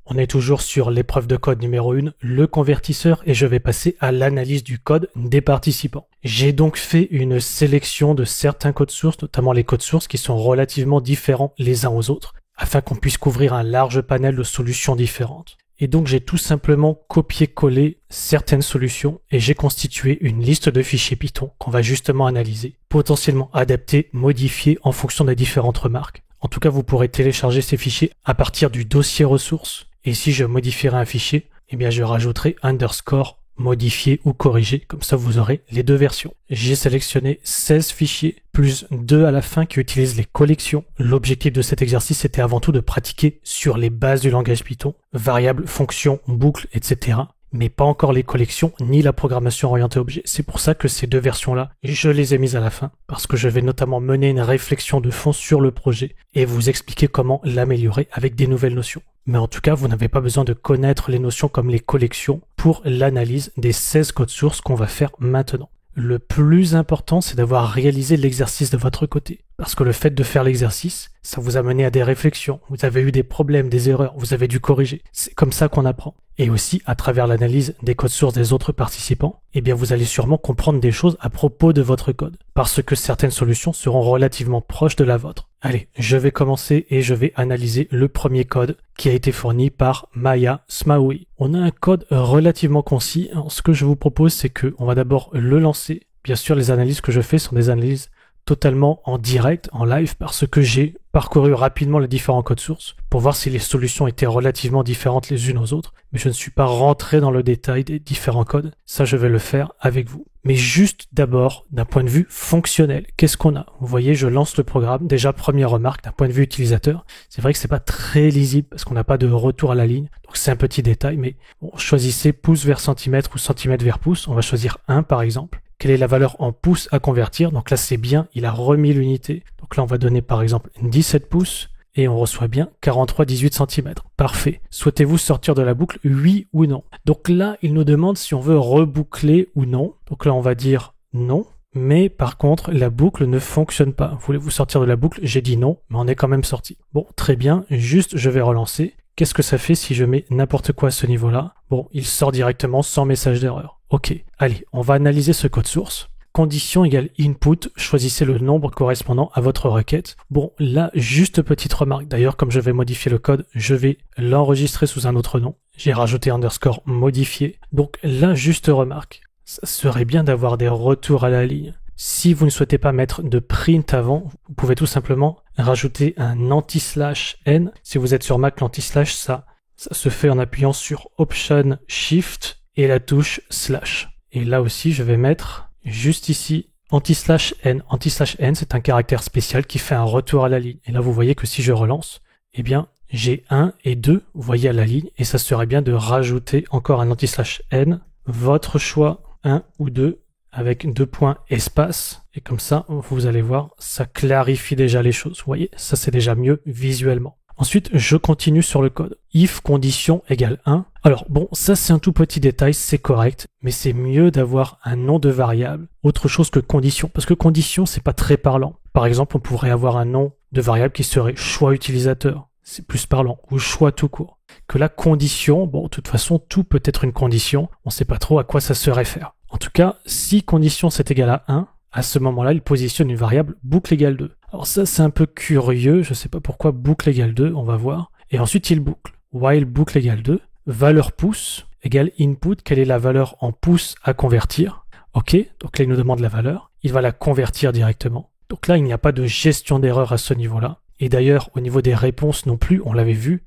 On est toujours sur l'épreuve de code numéro 1, le convertisseur, et je vais passer à l'analyse du code des participants. J'ai donc fait une sélection de certains codes sources, notamment les codes sources qui sont relativement différents les uns aux autres, afin qu'on puisse couvrir un large panel de solutions différentes. Et donc j'ai tout simplement copié-collé certaines solutions et j'ai constitué une liste de fichiers Python qu'on va justement analyser, potentiellement adapter, modifier en fonction des différentes remarques. En tout cas, vous pourrez télécharger ces fichiers à partir du dossier ressources. Et si je modifierai un fichier, eh bien je rajouterai underscore modifier ou corriger, comme ça vous aurez les deux versions. J'ai sélectionné 16 fichiers, plus 2 à la fin qui utilisent les collections. L'objectif de cet exercice était avant tout de pratiquer sur les bases du langage Python, variables, fonctions, boucles, etc. Mais pas encore les collections ni la programmation orientée objet. C'est pour ça que ces deux versions-là, je les ai mises à la fin, parce que je vais notamment mener une réflexion de fond sur le projet et vous expliquer comment l'améliorer avec des nouvelles notions. Mais en tout cas, vous n'avez pas besoin de connaître les notions comme les collections pour l'analyse des 16 codes sources qu'on va faire maintenant. Le plus important, c'est d'avoir réalisé l'exercice de votre côté. Parce que le fait de faire l'exercice, ça vous a mené à des réflexions. Vous avez eu des problèmes, des erreurs, vous avez dû corriger. C'est comme ça qu'on apprend. Et aussi, à travers l'analyse des codes sources des autres participants, eh bien, vous allez sûrement comprendre des choses à propos de votre code. Parce que certaines solutions seront relativement proches de la vôtre. Allez, je vais commencer et je vais analyser le premier code qui a été fourni par Maya Smaoui. On a un code relativement concis. Alors, ce que je vous propose, c'est qu'on va d'abord le lancer. Bien sûr, les analyses que je fais sont des analyses totalement en direct, en live, parce que j'ai parcouru rapidement les différents codes sources pour voir si les solutions étaient relativement différentes les unes aux autres, mais je ne suis pas rentré dans le détail des différents codes. Ça, je vais le faire avec vous. Mais juste d'abord, d'un point de vue fonctionnel, qu'est-ce qu'on a? Vous voyez, je lance le programme. Déjà, première remarque, d'un point de vue utilisateur, c'est vrai que c'est pas très lisible parce qu'on n'a pas de retour à la ligne. Donc c'est un petit détail, mais bon, choisissez pouce vers centimètre ou centimètre vers pouce. On va choisir 1 par exemple. Quelle est la valeur en pouces à convertir? Donc là, c'est bien, il a remis l'unité. Donc là, on va donner par exemple 17 pouces et on reçoit bien 43,18 cm. Parfait. Souhaitez-vous sortir de la boucle? Oui ou non? Donc là, il nous demande si on veut reboucler ou non. Donc là, on va dire non. Mais par contre, la boucle ne fonctionne pas. Voulez-vous sortir de la boucle? J'ai dit non, mais on est quand même sorti. Bon, très bien. Juste, je vais relancer. Qu'est-ce que ça fait si je mets n'importe quoi à ce niveau-là? Bon, il sort directement sans message d'erreur. Ok, allez, on va analyser ce code source. Condition égale input, choisissez le nombre correspondant à votre requête. Bon, là, juste petite remarque. D'ailleurs, comme je vais modifier le code, je vais l'enregistrer sous un autre nom. J'ai rajouté underscore modifié. Donc là, juste remarque. Ça serait bien d'avoir des retours à la ligne. Si vous ne souhaitez pas mettre de print avant, vous pouvez tout simplement rajouter un anti-slash n. Si vous êtes sur Mac, l'anti-slash, ça se fait en appuyant sur Option Shift et la touche slash. Et là aussi, je vais mettre juste ici anti-slash n. Anti-slash n, c'est un caractère spécial qui fait un retour à la ligne. Et là, vous voyez que si je relance, eh bien, j'ai 1 et 2, vous voyez à la ligne, et ça serait bien de rajouter encore un anti-slash n. Votre choix 1 ou 2 avec 2 points espace. Et comme ça, vous allez voir, ça clarifie déjà les choses. Vous voyez, ça c'est déjà mieux visuellement. Ensuite, je continue sur le code. If condition égale 1. Alors bon, ça c'est un tout petit détail, c'est correct, mais c'est mieux d'avoir un nom de variable, autre chose que condition, parce que condition c'est pas très parlant. Par exemple, on pourrait avoir un nom de variable qui serait choix utilisateur, c'est plus parlant, ou choix tout court. Que la condition, bon, de toute façon, tout peut être une condition, on sait pas trop à quoi ça se réfère. En tout cas, si condition c'est égal à 1, à ce moment-là, il positionne une variable boucle égale 2. Alors ça, c'est un peu curieux, je sais pas pourquoi boucle égale 2, on va voir. Et ensuite, il boucle. While boucle égale 2, valeur pouce égale input, quelle est la valeur en pouces à convertir? Ok, donc là, il nous demande la valeur. Il va la convertir directement. Donc là, il n'y a pas de gestion d'erreur à ce niveau-là. Et d'ailleurs, au niveau des réponses non plus, on l'avait vu,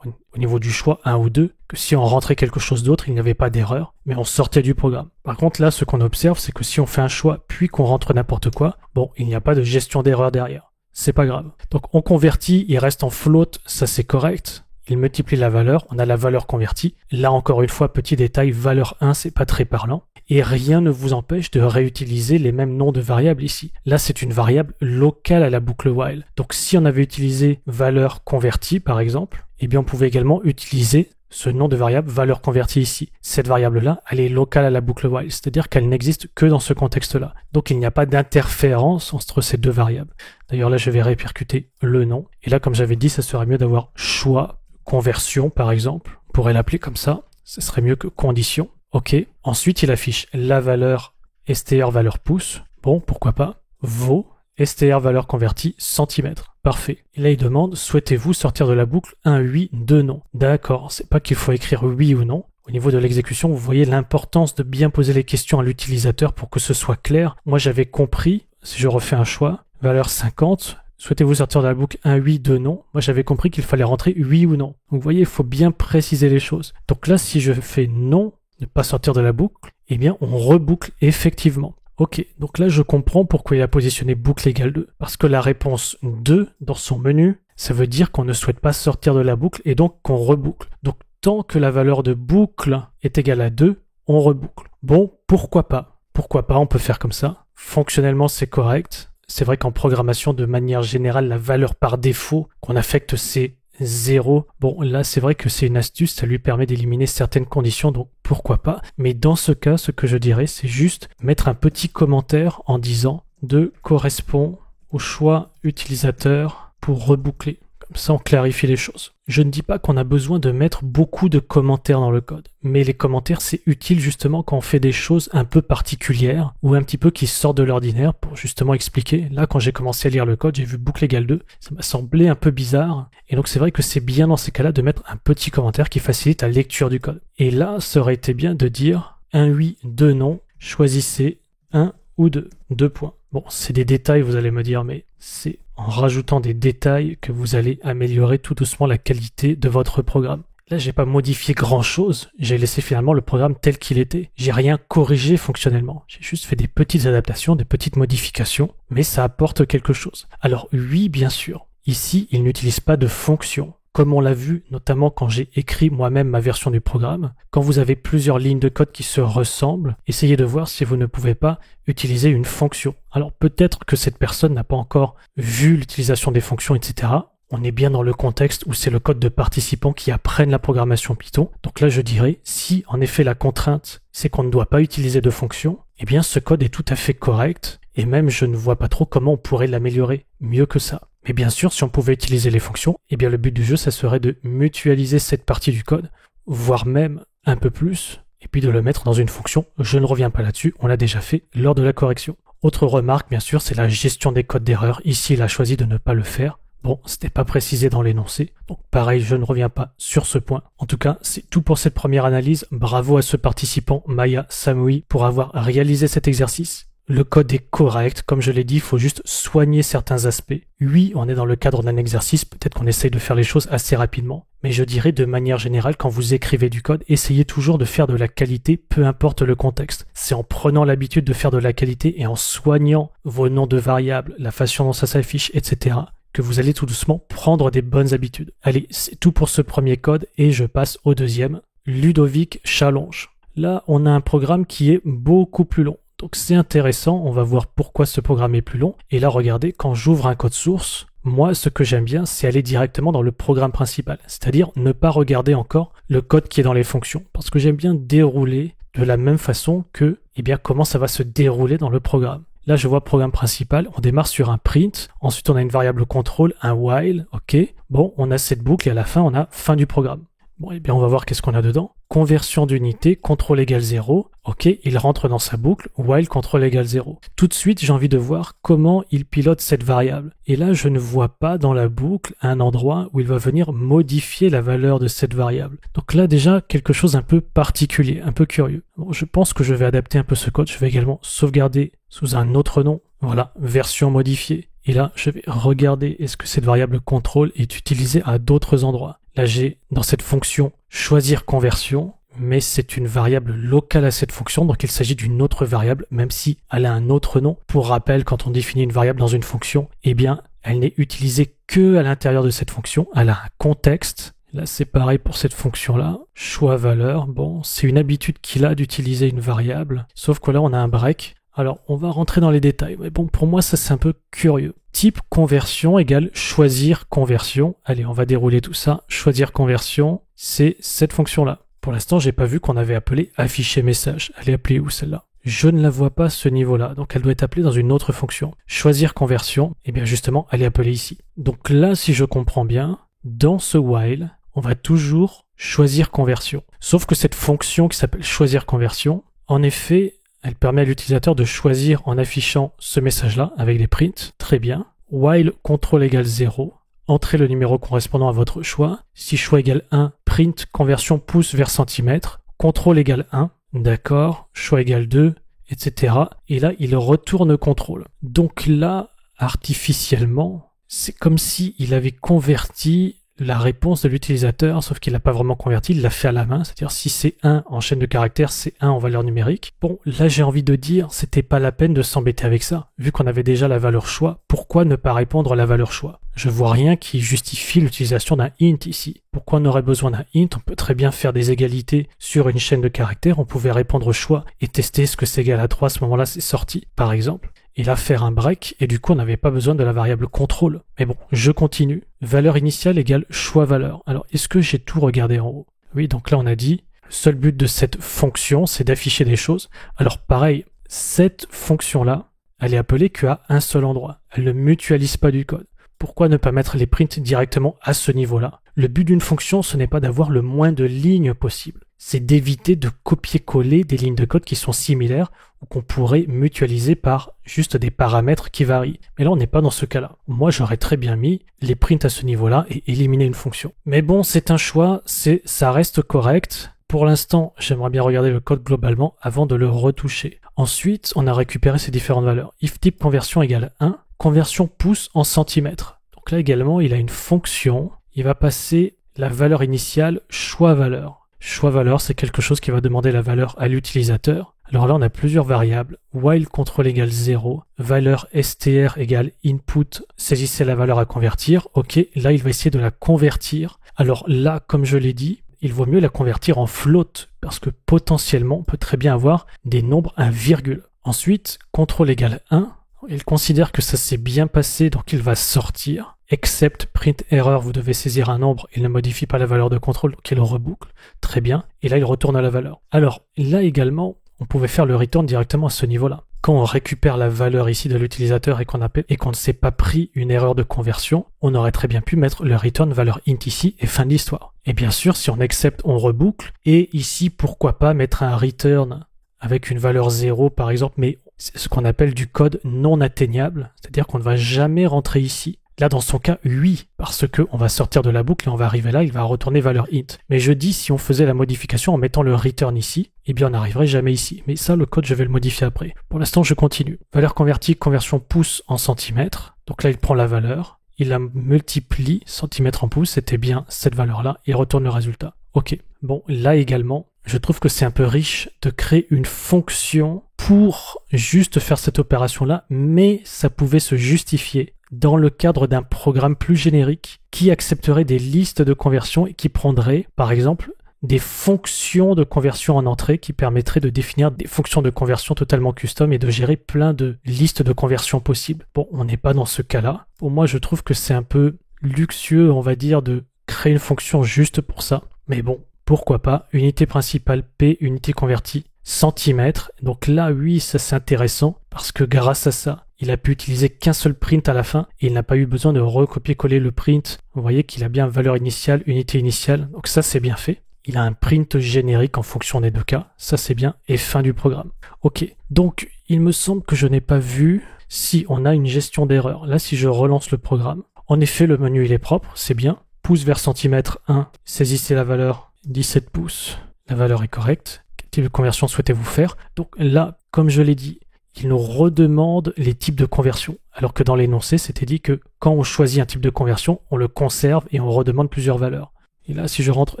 au niveau du choix 1 ou 2, que si on rentrait quelque chose d'autre, il n'y avait pas d'erreur, mais on sortait du programme. Par contre, là, ce qu'on observe, c'est que si on fait un choix, puis qu'on rentre n'importe quoi, bon, il n'y a pas de gestion d'erreur derrière. C'est pas grave. Donc, on convertit, il reste en float, ça c'est correct. Il multiplie la valeur, on a la valeur convertie. Là, encore une fois, petit détail, valeur 1, c'est pas très parlant. Et rien ne vous empêche de réutiliser les mêmes noms de variables ici. Là, c'est une variable locale à la boucle while. Donc, si on avait utilisé valeur convertie, par exemple, eh bien, on pouvait également utiliser ce nom de variable valeur convertie ici. Cette variable-là, elle est locale à la boucle while, c'est-à-dire qu'elle n'existe que dans ce contexte-là. Donc, il n'y a pas d'interférence entre ces deux variables. D'ailleurs, là, je vais répercuter le nom. Et là, comme j'avais dit, ça serait mieux d'avoir choix conversion, par exemple. On pourrait l'appeler comme ça. Ce serait mieux que condition. Ok. Ensuite, il affiche la valeur str valeur pouce. Bon, pourquoi pas. Vaut. str valeur convertie centimètres. Parfait. Et là, il demande, souhaitez-vous sortir de la boucle un oui, deux non. D'accord, c'est pas qu'il faut écrire oui ou non. Au niveau de l'exécution, vous voyez l'importance de bien poser les questions à l'utilisateur pour que ce soit clair. Moi, j'avais compris, si je refais un choix, valeur 50, souhaitez-vous sortir de la boucle un oui, deux non. Moi, j'avais compris qu'il fallait rentrer oui ou non. Donc, vous voyez, il faut bien préciser les choses. Donc là, si je fais non, ne pas sortir de la boucle, eh bien, on reboucle effectivement. Ok, donc là, je comprends pourquoi il a positionné boucle égale 2. Parce que la réponse 2 dans son menu, ça veut dire qu'on ne souhaite pas sortir de la boucle et donc qu'on reboucle. Donc, tant que la valeur de boucle est égale à 2, on reboucle. Bon, pourquoi pas? Pourquoi pas, on peut faire comme ça. Fonctionnellement, c'est correct. C'est vrai qu'en programmation, de manière générale, la valeur par défaut qu'on affecte, c'est 0. Bon, là, c'est vrai que c'est une astuce, ça lui permet d'éliminer certaines conditions, donc pourquoi pas. Mais dans ce cas, ce que je dirais, c'est juste mettre un petit commentaire en disant « de correspond au choix utilisateur pour reboucler ». Comme ça, on clarifie les choses. Je ne dis pas qu'on a besoin de mettre beaucoup de commentaires dans le code, mais les commentaires, c'est utile justement quand on fait des choses un peu particulières ou un petit peu qui sortent de l'ordinaire pour justement expliquer. Là, quand j'ai commencé à lire le code, j'ai vu boucle égale 2, ça m'a semblé un peu bizarre. Et donc, c'est vrai que c'est bien dans ces cas-là de mettre un petit commentaire qui facilite la lecture du code. Et là, ça aurait été bien de dire un oui, deux non, choisissez un ou deux, 2 points. Bon, c'est des détails, vous allez me dire, mais c'est en rajoutant des détails que vous allez améliorer tout doucement la qualité de votre programme. Là, j'ai pas modifié grand-chose, j'ai laissé finalement le programme tel qu'il était. J'ai rien corrigé fonctionnellement, j'ai juste fait des petites adaptations, des petites modifications, mais ça apporte quelque chose. Alors oui, bien sûr, ici, il n'utilise pas de fonction. Comme on l'a vu, notamment quand j'ai écrit moi-même ma version du programme, quand vous avez plusieurs lignes de code qui se ressemblent, essayez de voir si vous ne pouvez pas utiliser une fonction. Alors peut-être que cette personne n'a pas encore vu l'utilisation des fonctions, etc. On est bien dans le contexte où c'est le code de participants qui apprennent la programmation Python. Donc là, je dirais, si en effet la contrainte, c'est qu'on ne doit pas utiliser de fonction, eh bien ce code est tout à fait correct, et même je ne vois pas trop comment on pourrait l'améliorer mieux que ça. Mais bien sûr, si on pouvait utiliser les fonctions, eh bien le but du jeu, ça serait de mutualiser cette partie du code, voire même un peu plus, et puis de le mettre dans une fonction. Je ne reviens pas là-dessus, on l'a déjà fait lors de la correction. Autre remarque, bien sûr, c'est la gestion des codes d'erreur. Ici, il a choisi de ne pas le faire. Bon, c'était pas précisé dans l'énoncé, donc pareil, je ne reviens pas sur ce point. En tout cas, c'est tout pour cette première analyse. Bravo à ce participant, Maya Samui, pour avoir réalisé cet exercice. Le code est correct, comme je l'ai dit, il faut juste soigner certains aspects. Oui, on est dans le cadre d'un exercice, peut-être qu'on essaye de faire les choses assez rapidement, mais je dirais de manière générale, quand vous écrivez du code, essayez toujours de faire de la qualité, peu importe le contexte. C'est en prenant l'habitude de faire de la qualité et en soignant vos noms de variables, la façon dont ça s'affiche, etc., que vous allez tout doucement prendre des bonnes habitudes. Allez, c'est tout pour ce premier code et je passe au deuxième, Ludovic Challonge. Là, on a un programme qui est beaucoup plus long. Donc c'est intéressant, on va voir pourquoi ce programme est plus long. Et là, regardez, quand j'ouvre un code source, moi, ce que j'aime bien, c'est aller directement dans le programme principal. C'est-à-dire ne pas regarder encore le code qui est dans les fonctions. Parce que j'aime bien dérouler de la même façon que, eh bien, comment ça va se dérouler dans le programme. Là, je vois programme principal, on démarre sur un print, ensuite on a une variable contrôle, un while, ok. Bon, on a cette boucle et à la fin, on a fin du programme. Bon, eh bien, on va voir qu'est-ce qu'on a dedans. Conversion d'unité, contrôle égale 0. Ok, il rentre dans sa boucle, while contrôle égale 0. Tout de suite, j'ai envie de voir comment il pilote cette variable. Et là, je ne vois pas dans la boucle un endroit où il va venir modifier la valeur de cette variable. Donc là, déjà, quelque chose un peu particulier, un peu curieux. Bon, je pense que je vais adapter un peu ce code. Je vais également sauvegarder sous un autre nom. Voilà, version modifiée. Et là, je vais regarder est-ce que cette variable contrôle est utilisée à d'autres endroits. Là, j'ai dans cette fonction choisir conversion, mais c'est une variable locale à cette fonction, donc il s'agit d'une autre variable, même si elle a un autre nom. Pour rappel, quand on définit une variable dans une fonction, eh bien, elle n'est utilisée que à l'intérieur de cette fonction. Elle a un contexte. Là, c'est pareil pour cette fonction-là. Choix valeur. Bon, c'est une habitude qu'il a d'utiliser une variable, sauf que là, on a un break. Alors, on va rentrer dans les détails. Mais bon, pour moi, ça, c'est un peu curieux. Type conversion égale choisir conversion. Allez, on va dérouler tout ça. Choisir conversion, c'est cette fonction-là. Pour l'instant, j'ai pas vu qu'on avait appelé afficher message. Elle est appelée où celle-là? Je ne la vois pas à ce niveau-là, donc elle doit être appelée dans une autre fonction. Choisir conversion, et bien justement, elle est appelée ici. Donc là, si je comprends bien, dans ce while, on va toujours choisir conversion. Sauf que cette fonction qui s'appelle choisir conversion, en effet, elle permet à l'utilisateur de choisir en affichant ce message-là avec des prints. Très bien. While contrôle égale 0. Entrez le numéro correspondant à votre choix. Si choix égale 1, print conversion pouce vers centimètre. Contrôle égale 1. D'accord. Choix égale 2, etc. Et là, il retourne contrôle. Donc là, artificiellement, c'est comme si il avait converti la réponse de l'utilisateur, sauf qu'il l'a pas vraiment converti, il l'a fait à la main, c'est-à-dire si c'est 1 en chaîne de caractères, c'est 1 en valeur numérique. Bon, là j'ai envie de dire, c'était pas la peine de s'embêter avec ça. Vu qu'on avait déjà la valeur choix, pourquoi ne pas répondre à la valeur choix? Je vois rien qui justifie l'utilisation d'un int ici. Pourquoi on aurait besoin d'un int? On peut très bien faire des égalités sur une chaîne de caractères, on pouvait répondre choix et tester ce que c'est égal à 3, à ce moment-là c'est sorti, par exemple. Et là faire un break, et du coup on n'avait pas besoin de la variable contrôle. Mais bon, je continue. Valeur initiale égale choix valeur. Alors est-ce que j'ai tout regardé en haut? Oui, donc là on a dit, le seul but de cette fonction, c'est d'afficher des choses. Alors pareil, cette fonction-là, elle est appelée qu'à un seul endroit. Elle ne mutualise pas du code. Pourquoi ne pas mettre les prints directement à ce niveau-là? Le but d'une fonction, ce n'est pas d'avoir le moins de lignes possible. C'est d'éviter de copier-coller des lignes de code qui sont similaires ou qu'on pourrait mutualiser par juste des paramètres qui varient. Mais là, on n'est pas dans ce cas-là. Moi, j'aurais très bien mis les prints à ce niveau-là et éliminer une fonction. Mais bon, c'est un choix, ça reste correct. Pour l'instant, j'aimerais bien regarder le code globalement avant de le retoucher. Ensuite, on a récupéré ces différentes valeurs. If type conversion égale 1, conversion pouce en centimètres. Donc là également, il a une fonction. Il va passer la valeur initiale choix valeur. Choix valeur, c'est quelque chose qui va demander la valeur à l'utilisateur. Alors là, on a plusieurs variables. While contrôle égale 0, valeur str égale input, saisissez la valeur à convertir. Ok, là, il va essayer de la convertir. Alors là, comme je l'ai dit, il vaut mieux la convertir en float parce que potentiellement, on peut très bien avoir des nombres à virgule. Ensuite, contrôle égale 1. Il considère que ça s'est bien passé, donc il va sortir. Except print error, vous devez saisir un nombre, il ne modifie pas la valeur de contrôle, donc il reboucle. Très bien. Et là, il retourne à la valeur. Alors, là également, on pouvait faire le return directement à ce niveau-là. Quand on récupère la valeur ici de l'utilisateur et qu'on ne s'est pas pris une erreur de conversion, on aurait très bien pu mettre le return valeur int ici et fin de l'histoire. Et bien sûr, si on accepte, on reboucle. Et ici, pourquoi pas mettre un return avec une valeur 0 par exemple, mais c'est ce qu'on appelle du code non atteignable, c'est-à-dire qu'on ne va jamais rentrer ici. Là, dans son cas, oui, parce que on va sortir de la boucle et on va arriver là, il va retourner valeur int. Mais je dis, si on faisait la modification en mettant le return ici, eh bien, on n'arriverait jamais ici. Mais ça, le code, je vais le modifier après. Pour l'instant, je continue. Valeur convertie, conversion pouce en centimètres. Donc là, il prend la valeur, il la multiplie, centimètres en pouces, c'était bien cette valeur-là, il retourne le résultat. Ok. Bon, là également, je trouve que c'est un peu riche de créer une fonction pour juste faire cette opération-là, mais ça pouvait se justifier dans le cadre d'un programme plus générique qui accepterait des listes de conversion et qui prendrait, par exemple, des fonctions de conversion en entrée qui permettraient de définir des fonctions de conversion totalement custom et de gérer plein de listes de conversion possibles. Bon, on n'est pas dans ce cas-là. Pour moi, je trouve que c'est un peu luxueux, on va dire, de créer une fonction juste pour ça. Mais bon, pourquoi pas, unité principale P, unité convertie, centimètres. Donc là, oui, ça c'est intéressant parce que grâce à ça, il a pu utiliser qu'un seul print à la fin et il n'a pas eu besoin de recopier-coller le print. Vous voyez qu'il a bien valeur initiale, unité initiale. Donc ça, c'est bien fait. Il a un print générique en fonction des deux cas. Ça, c'est bien. Et fin du programme. Ok. Donc, il me semble que je n'ai pas vu si on a une gestion d'erreur. Là, si je relance le programme, en effet, le menu, il est propre. C'est bien. Pouce vers centimètre 1. Saisissez la valeur 17 pouces. La valeur est correcte. Quel type de conversion souhaitez-vous faire? Donc là, comme je l'ai dit, il nous redemande les types de conversion. Alors que dans l'énoncé, c'était dit que quand on choisit un type de conversion, on le conserve et on redemande plusieurs valeurs. Et là, si je rentre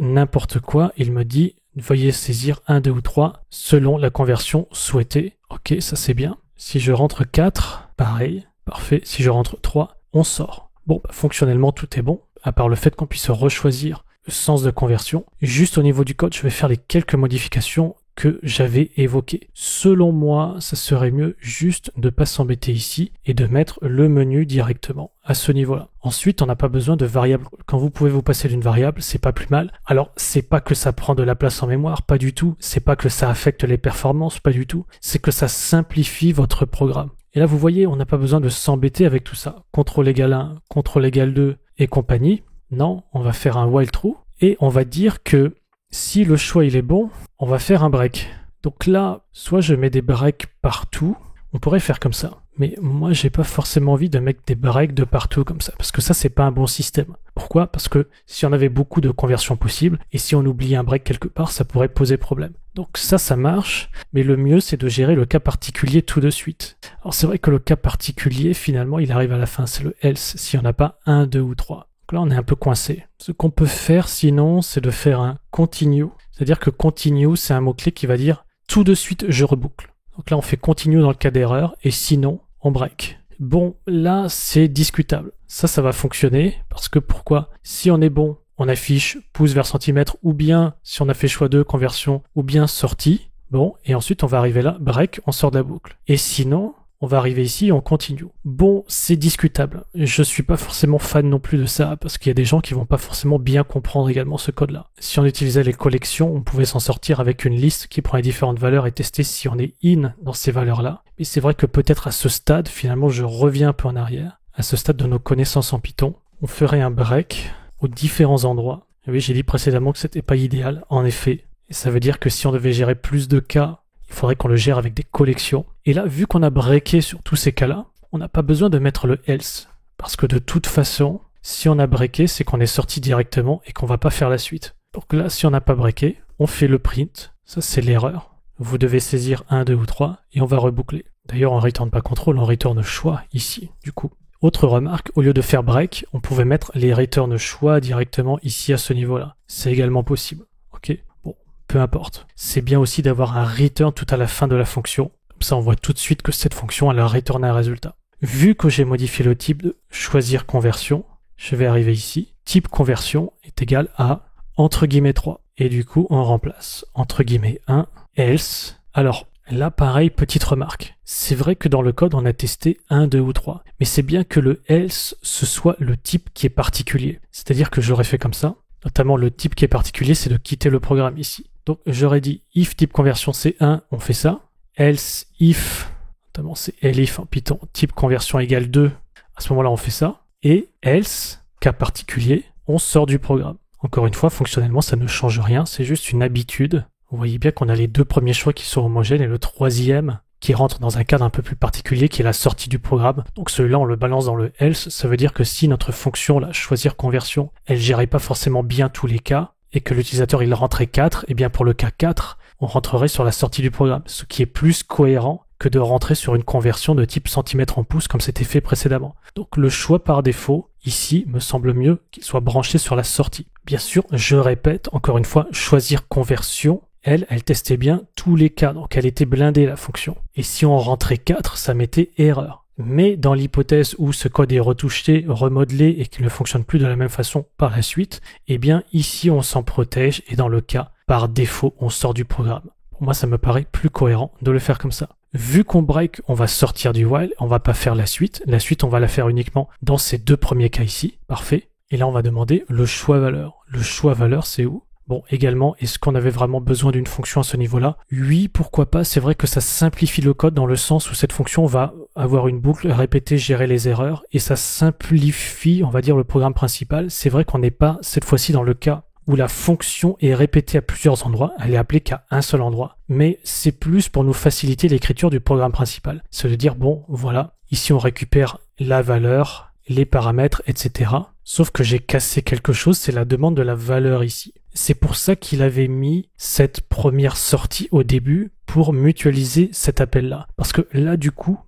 n'importe quoi, il me dit, veuillez saisir 1, 2 ou 3 selon la conversion souhaitée. Ok, ça c'est bien. Si je rentre 4, pareil, parfait. Si je rentre 3, on sort. Bon, fonctionnellement, tout est bon, à part le fait qu'on puisse rechoisir le sens de conversion. Juste au niveau du code, je vais faire les quelques modifications que j'avais évoquées. Selon moi, ça serait mieux juste de ne pas s'embêter ici et de mettre le menu directement à ce niveau-là. Ensuite, on n'a pas besoin de variables. Quand vous pouvez vous passer d'une variable, c'est pas plus mal. Alors, c'est pas que ça prend de la place en mémoire, pas du tout. C'est pas que ça affecte les performances, pas du tout. C'est que ça simplifie votre programme. Et là, vous voyez, on n'a pas besoin de s'embêter avec tout ça. Contrôle égale 1, contrôle égale 2 et compagnie. Non, on va faire un while true et on va dire que si le choix il est bon, on va faire un break. Donc là, soit je mets des breaks partout, on pourrait faire comme ça. Mais moi, j'ai pas forcément envie de mettre des breaks de partout comme ça, parce que ça, c'est pas un bon système. Pourquoi? Parce que si on avait beaucoup de conversions possibles, et si on oubliait un break quelque part, ça pourrait poser problème. Donc ça marche, mais le mieux, c'est de gérer le cas particulier tout de suite. Alors c'est vrai que le cas particulier, finalement, il arrive à la fin, c'est le else, s'il n'y en a pas 1, 2 ou 3. Donc là, on est un peu coincé. Ce qu'on peut faire, sinon, c'est de faire un continue. C'est-à-dire que continue, c'est un mot-clé qui va dire tout de suite, je reboucle. Donc là, on fait continue dans le cas d'erreur, et sinon, on break. Bon, là, c'est discutable. Ça va fonctionner, parce que pourquoi? Si on est bon, on affiche pouce vers centimètre, ou bien, si on a fait choix 2, conversion, ou bien sortie. Bon, et ensuite, on va arriver là, break, on sort de la boucle. Et sinon, on va arriver ici et on continue. Bon, c'est discutable. Je suis pas forcément fan non plus de ça, parce qu'il y a des gens qui vont pas forcément bien comprendre également ce code-là. Si on utilisait les collections, on pouvait s'en sortir avec une liste qui prend les différentes valeurs et tester si on est in dans ces valeurs-là. Mais c'est vrai que peut-être à ce stade, finalement, je reviens un peu en arrière. À ce stade de nos connaissances en Python, on ferait un break aux différents endroits. Et oui, j'ai dit précédemment que c'était pas idéal, en effet. Et ça veut dire que si on devait gérer plus de cas, il faudrait qu'on le gère avec des collections. Et là, vu qu'on a breaké sur tous ces cas-là, on n'a pas besoin de mettre le else. Parce que de toute façon, si on a breaké, c'est qu'on est sorti directement et qu'on va pas faire la suite. Donc là, si on n'a pas breaké, on fait le print. Ça, c'est l'erreur. Vous devez saisir 1, 2 ou 3 et on va reboucler. D'ailleurs, on return pas contrôle, on return choix ici, du coup. Autre remarque, au lieu de faire break, on pouvait mettre les return choix directement ici à ce niveau-là. C'est également possible. Ok? Bon, peu importe. C'est bien aussi d'avoir un return tout à la fin de la fonction. Comme ça, on voit tout de suite que cette fonction, elle a returné un résultat. Vu que j'ai modifié le type de choisir conversion, je vais arriver ici. Type conversion est égal à entre guillemets 3. Et du coup, on remplace entre guillemets 1, else. Alors, là, pareil, petite remarque. C'est vrai que dans le code, on a testé 1, 2 ou 3. Mais c'est bien que le else, ce soit le type qui est particulier. C'est-à-dire que j'aurais fait comme ça. Notamment, le type qui est particulier, c'est de quitter le programme ici. Donc, j'aurais dit if type conversion c'est 1, on fait ça. Else if, notamment c'est elif en Python, type conversion égale 2. À ce moment-là, on fait ça. Et else, cas particulier, on sort du programme. Encore une fois, fonctionnellement, ça ne change rien. C'est juste une habitude. Vous voyez bien qu'on a les deux premiers choix qui sont homogènes et le troisième qui rentre dans un cadre un peu plus particulier qui est la sortie du programme. Donc celui-là, on le balance dans le else. Ça veut dire que si notre fonction, là, choisir conversion, elle gérait pas forcément bien tous les cas et que l'utilisateur, il rentrait 4, et bien pour le cas 4, on rentrerait sur la sortie du programme. Ce qui est plus cohérent que de rentrer sur une conversion de type centimètre en pouce comme c'était fait précédemment. Donc le choix par défaut, ici, me semble mieux qu'il soit branché sur la sortie. Bien sûr, je répète, encore une fois, choisir conversion, elle testait bien tous les cas, donc elle était blindée la fonction. Et si on rentrait 4, ça mettait erreur. Mais dans l'hypothèse où ce code est retouché, remodelé et qu'il ne fonctionne plus de la même façon par la suite, eh bien ici on s'en protège et dans le cas, par défaut, on sort du programme. Pour moi, ça me paraît plus cohérent de le faire comme ça. Vu qu'on break, on va sortir du while, on va pas faire la suite. La suite, on va la faire uniquement dans ces deux premiers cas ici. Parfait. Et là, on va demander le choix valeur. Le choix valeur, c'est où? Bon, également, est-ce qu'on avait vraiment besoin d'une fonction à ce niveau-là? Oui, pourquoi pas. C'est vrai que ça simplifie le code dans le sens où cette fonction va avoir une boucle, répéter, gérer les erreurs, et ça simplifie, on va dire, le programme principal. C'est vrai qu'on n'est pas, cette fois-ci, dans le cas où la fonction est répétée à plusieurs endroits, elle est appelée qu'à un seul endroit. Mais c'est plus pour nous faciliter l'écriture du programme principal. C'est de dire, bon, voilà, ici on récupère la valeur, les paramètres, etc. Sauf que j'ai cassé quelque chose, c'est la demande de la valeur ici. C'est pour ça qu'il avait mis cette première sortie au début pour mutualiser cet appel-là. Parce que là, du coup,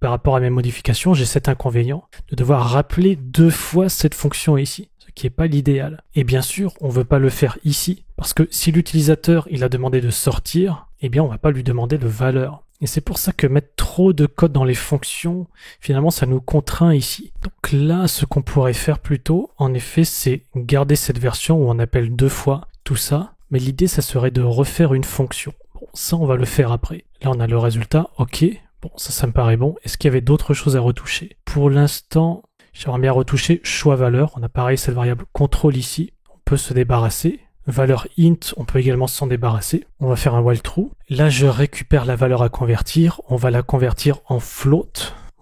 par rapport à mes modifications, j'ai cet inconvénient de devoir rappeler 2 fois cette fonction ici, ce qui n'est pas l'idéal. Et bien sûr, on ne veut pas le faire ici, parce que si l'utilisateur il a demandé de sortir, eh bien on ne va pas lui demander de valeur. Et c'est pour ça que mettre trop de code dans les fonctions, finalement, ça nous contraint ici. Donc là, ce qu'on pourrait faire plutôt, en effet, c'est garder cette version où on appelle 2 fois tout ça. Mais l'idée, ça serait de refaire une fonction. Bon, ça, on va le faire après. Là, on a le résultat. OK. Bon, ça me paraît bon. Est-ce qu'il y avait d'autres choses à retoucher? Pour l'instant, j'aimerais bien retoucher choix valeur. On a pareil cette variable contrôle ici. On peut se débarrasser. Valeur int, on peut également s'en débarrasser. On va faire un while true. Là, je récupère la valeur à convertir. On va la convertir en float.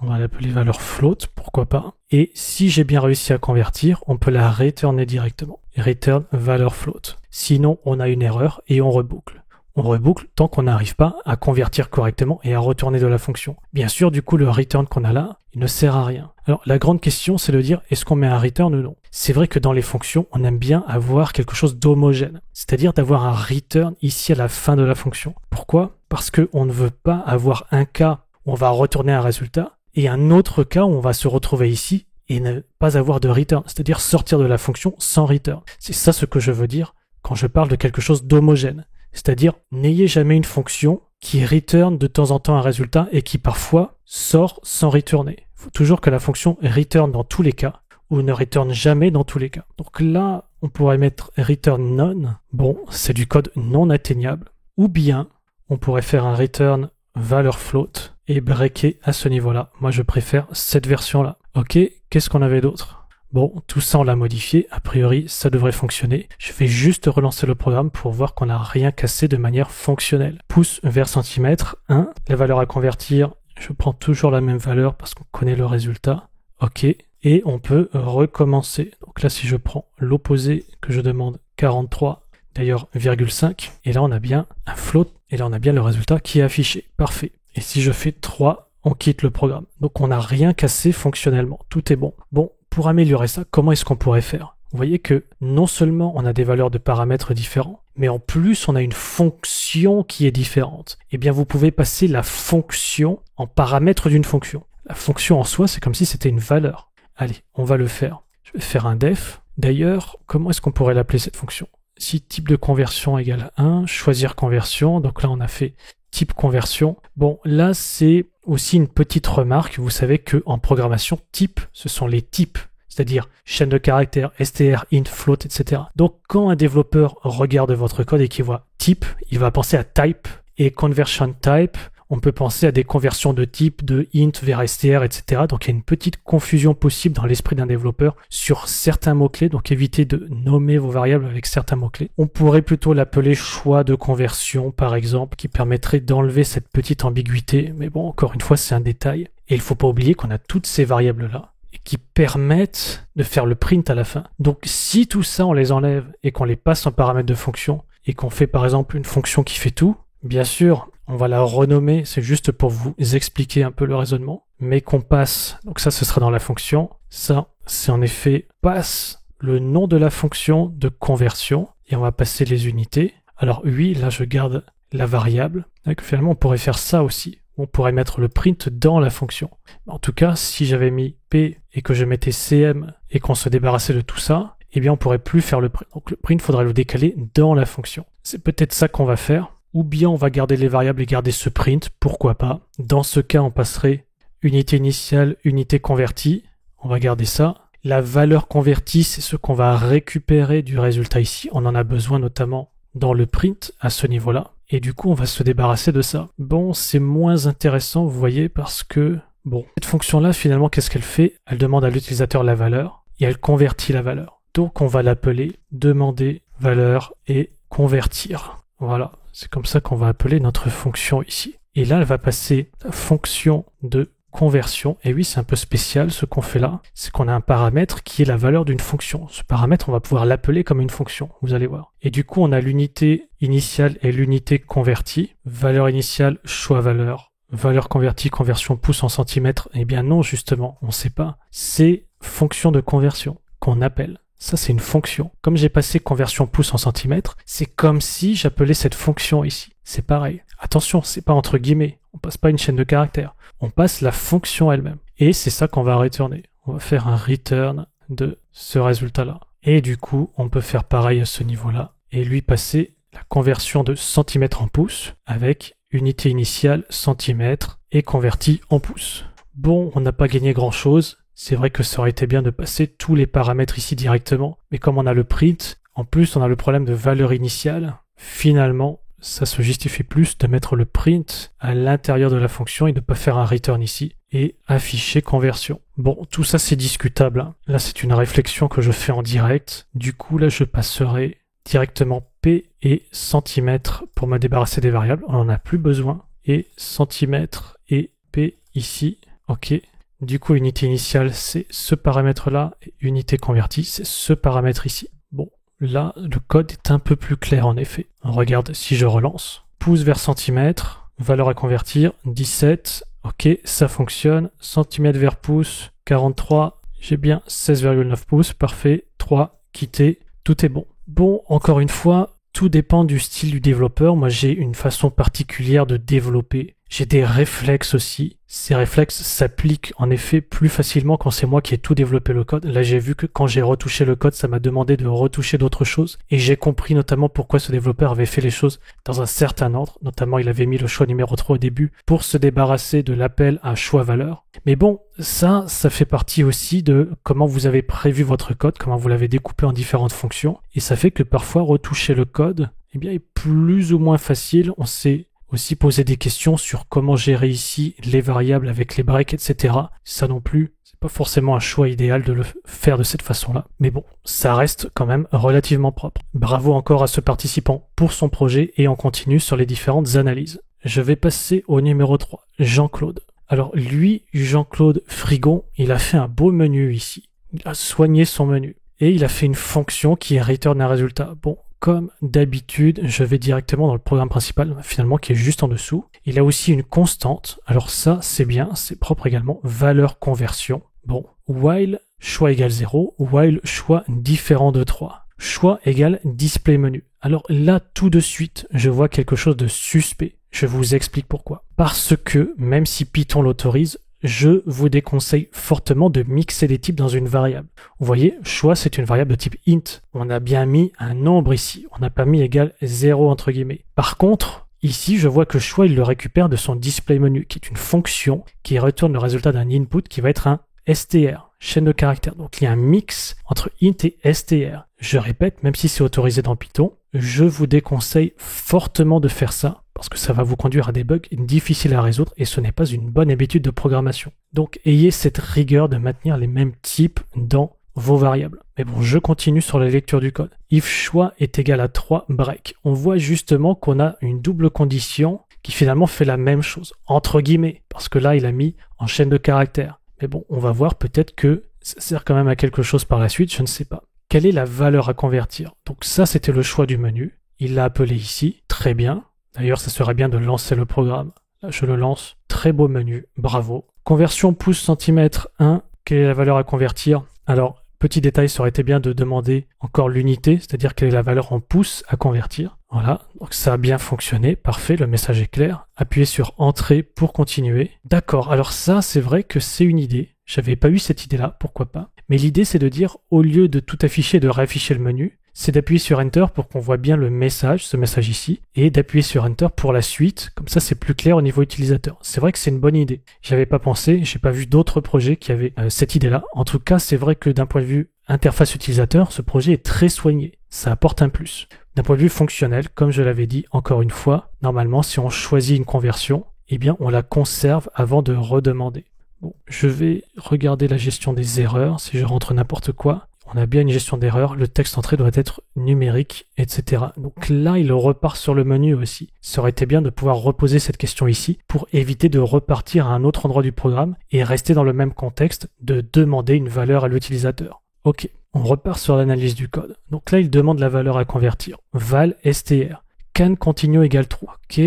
On va l'appeler valeur float, pourquoi pas. Et si j'ai bien réussi à convertir, on peut la returner directement. Return valeur float. Sinon, on a une erreur et on reboucle. on reboucle tant qu'on n'arrive pas à convertir correctement et à retourner de la fonction. Bien sûr, du coup, le return qu'on a là, il ne sert à rien. Alors, la grande question, c'est de dire, est-ce qu'on met un return ou non? C'est vrai que dans les fonctions, on aime bien avoir quelque chose d'homogène, c'est-à-dire d'avoir un return ici à la fin de la fonction. Pourquoi? Parce qu'on ne veut pas avoir un cas où on va retourner un résultat et un autre cas où on va se retrouver ici et ne pas avoir de return, c'est-à-dire sortir de la fonction sans return. C'est ça ce que je veux dire quand je parle de quelque chose d'homogène. C'est-à-dire, n'ayez jamais une fonction qui return de temps en temps un résultat et qui parfois sort sans retourner. Il faut toujours que la fonction return dans tous les cas ou ne return jamais dans tous les cas. Donc là, on pourrait mettre return none. Bon, c'est du code non atteignable. Ou bien, on pourrait faire un return valeur float et breaker à ce niveau-là. Moi, je préfère cette version-là. Ok, qu'est-ce qu'on avait d'autre? Bon, tout ça on l'a modifié, a priori ça devrait fonctionner. Je vais juste relancer le programme pour voir qu'on n'a rien cassé de manière fonctionnelle. Pouce vers centimètre, 1. La valeur à convertir, je prends toujours la même valeur parce qu'on connaît le résultat. Ok, et on peut recommencer. Donc là si je prends l'opposé que je demande, 43, d'ailleurs 0,5, et là on a bien un float, et là on a bien le résultat qui est affiché. Parfait. Et si je fais 3, on quitte le programme. Donc on n'a rien cassé fonctionnellement, tout est bon. Bon, pour améliorer ça, comment est-ce qu'on pourrait faire? Vous voyez que non seulement on a des valeurs de paramètres différents, mais en plus on a une fonction qui est différente. Eh bien vous pouvez passer la fonction en paramètre d'une fonction. La fonction en soi, c'est comme si c'était une valeur. Allez, on va le faire. Je vais faire un def. D'ailleurs, comment est-ce qu'on pourrait l'appeler cette fonction? Si type de conversion égale 1, choisir conversion, donc là on a fait type conversion. Bon, là, c'est aussi une petite remarque. Vous savez qu'en programmation, type, ce sont les types, c'est-à-dire chaîne de caractères, str, int, float, etc. Donc, quand un développeur regarde votre code et qu'il voit type, il va penser à type et conversion type. On peut penser à des conversions de type, de int vers str, etc. Donc, il y a une petite confusion possible dans l'esprit d'un développeur sur certains mots-clés. Donc, évitez de nommer vos variables avec certains mots-clés. On pourrait plutôt l'appeler choix de conversion, par exemple, qui permettrait d'enlever cette petite ambiguïté. Mais bon, encore une fois, c'est un détail. Et il ne faut pas oublier qu'on a toutes ces variables-là et qui permettent de faire le print à la fin. Donc, si tout ça, on les enlève et qu'on les passe en paramètres de fonction et qu'on fait, par exemple, une fonction qui fait tout, bien sûr, on va la renommer, c'est juste pour vous expliquer un peu le raisonnement, mais qu'on passe, donc ça ce sera dans la fonction, ça c'est en effet passe le nom de la fonction de conversion, et on va passer les unités. Alors oui, là je garde la variable, donc finalement on pourrait faire ça aussi, on pourrait mettre le print dans la fonction. En tout cas, si j'avais mis P et que je mettais CM et qu'on se débarrassait de tout ça, eh bien on pourrait plus faire le print. Donc le print, il faudrait le décaler dans la fonction. C'est peut-être ça qu'on va faire. Ou bien on va garder les variables et garder ce print, pourquoi pas. Dans ce cas, on passerait unité initiale, unité convertie. On va garder ça. La valeur convertie, c'est ce qu'on va récupérer du résultat ici. On en a besoin notamment dans le print à ce niveau-là. Et du coup, on va se débarrasser de ça. Bon, c'est moins intéressant, vous voyez, parce que, bon, cette fonction-là, finalement, qu'est-ce qu'elle fait? Elle demande à l'utilisateur la valeur et elle convertit la valeur. Donc, on va l'appeler demander valeur et convertir. Voilà. C'est comme ça qu'on va appeler notre fonction ici. Et là, elle va passer la fonction de conversion. Et oui, c'est un peu spécial ce qu'on fait là. C'est qu'on a un paramètre qui est la valeur d'une fonction. Ce paramètre, on va pouvoir l'appeler comme une fonction. Vous allez voir. Et du coup, on a l'unité initiale et l'unité convertie. Valeur initiale, choix valeur. Valeur convertie, conversion pouce en centimètres. Eh bien non, justement, on ne sait pas. C'est fonction de conversion qu'on appelle. Ça, c'est une fonction. Comme j'ai passé conversion pouce en centimètres, c'est comme si j'appelais cette fonction ici. C'est pareil. Attention, c'est pas entre guillemets. On passe pas une chaîne de caractères. On passe la fonction elle-même. Et c'est ça qu'on va retourner. On va faire un return de ce résultat-là. Et du coup, on peut faire pareil à ce niveau-là et lui passer la conversion de centimètres en pouces avec unité initiale centimètres et converti en pouces. Bon, on n'a pas gagné grand-chose. C'est vrai que ça aurait été bien de passer tous les paramètres ici directement, mais comme on a le print, en plus on a le problème de valeur initiale, finalement ça se justifie plus de mettre le print à l'intérieur de la fonction et de ne pas faire un return ici et afficher conversion. Bon, tout ça c'est discutable, hein. Là c'est une réflexion que je fais en direct, du coup là je passerai directement P et centimètres pour me débarrasser des variables, on n'en a plus besoin, et centimètres et P ici, ok. Du coup, unité initiale, c'est ce paramètre-là, et unité convertie, c'est ce paramètre ici. Bon, là, le code est un peu plus clair en effet. On regarde si je relance. Pouce vers centimètre, valeur à convertir, 17. Ok, ça fonctionne. Centimètre vers pouce, 43. J'ai bien 16,9 pouces. Parfait. 3, quitter. Tout est bon. Bon, encore une fois, tout dépend du style du développeur. Moi, j'ai une façon particulière de développer. J'ai des réflexes aussi. Ces réflexes s'appliquent en effet plus facilement quand c'est moi qui ai tout développé le code. Là, j'ai vu que quand j'ai retouché le code, ça m'a demandé de retoucher d'autres choses. Et j'ai compris notamment pourquoi ce développeur avait fait les choses dans un certain ordre. Notamment, il avait mis le choix numéro 3 au début pour se débarrasser de l'appel à choix valeur. Mais bon, ça fait partie aussi de comment vous avez prévu votre code, comment vous l'avez découpé en différentes fonctions. Et ça fait que parfois, retoucher le code, eh bien, est plus ou moins facile. On sait aussi poser des questions sur comment gérer ici les variables avec les breaks, etc. Ça non plus, c'est pas forcément un choix idéal de le faire de cette façon-là. Mais bon, ça reste quand même relativement propre. Bravo encore à ce participant pour son projet et on continue sur les différentes analyses. Je vais passer au numéro 3, Jean-Claude. Alors lui, Jean-Claude Frigon, il a fait un beau menu ici. Il a soigné son menu. Et il a fait une fonction qui return un résultat. Bon, comme d'habitude, je vais directement dans le programme principal, finalement, qui est juste en dessous. Il a aussi une constante. Alors ça, c'est bien, c'est propre également. Valeur conversion. Bon, while choix égale 0, while choix différent de 3. Choix égale display menu. Alors là, tout de suite, je vois quelque chose de suspect. Je vous explique pourquoi. Parce que, même si Python l'autorise, je vous déconseille fortement de mixer les types dans une variable. Vous voyez, choix, c'est une variable de type int. On a bien mis un nombre ici. On n'a pas mis égal 0 entre guillemets. Par contre, ici, je vois que choix, il le récupère de son display menu, qui est une fonction qui retourne le résultat d'un input qui va être un str, chaîne de caractères. Donc, il y a un mix entre int et str. Je répète, même si c'est autorisé dans Python, je vous déconseille fortement de faire ça parce que ça va vous conduire à des bugs difficiles à résoudre et ce n'est pas une bonne habitude de programmation. Donc, ayez cette rigueur de maintenir les mêmes types dans vos variables. Mais bon, je continue sur la lecture du code. If choix est égal à 3 break. On voit justement qu'on a une double condition qui finalement fait la même chose, entre guillemets, parce que là, il a mis en chaîne de caractères. Mais bon, on va voir peut-être que ça sert quand même à quelque chose par la suite, je ne sais pas. Quelle est la valeur à convertir? Donc ça, c'était le choix du menu. Il l'a appelé ici. Très bien. D'ailleurs, ça serait bien de lancer le programme. Là, je le lance. Très beau menu. Bravo. Conversion pouce centimètre 1. Quelle est la valeur à convertir? Alors, petit détail, ça aurait été bien de demander encore l'unité, c'est-à-dire quelle est la valeur en pouces à convertir. Voilà. Donc ça a bien fonctionné. Parfait. Le message est clair. Appuyez sur Entrée pour continuer. D'accord. Alors ça, c'est vrai que c'est une idée. J'avais pas eu cette idée-là. Pourquoi pas? Mais l'idée, c'est de dire, au lieu de tout afficher, de réafficher le menu, c'est d'appuyer sur Enter pour qu'on voit bien le message, ce message ici, et d'appuyer sur Enter pour la suite. Comme ça, c'est plus clair au niveau utilisateur. C'est vrai que c'est une bonne idée. J'avais pas pensé, j'ai pas vu d'autres projets qui avaient cette idée-là. En tout cas, c'est vrai que d'un point de vue interface utilisateur, ce projet est très soigné. Ça apporte un plus. D'un point de vue fonctionnel, comme je l'avais dit, encore une fois, normalement, si on choisit une conversion, eh bien, on la conserve avant de redemander. Bon, je vais regarder la gestion des erreurs. Si je rentre n'importe quoi, on a bien une gestion d'erreurs. Le texte entré doit être numérique, etc. Donc là, il repart sur le menu aussi. Ça aurait été bien de pouvoir reposer cette question ici pour éviter de repartir à un autre endroit du programme et rester dans le même contexte de demander une valeur à l'utilisateur. Ok, on repart sur l'analyse du code. Donc là, il demande la valeur à convertir. Val str. Can continue égale 3. Ok,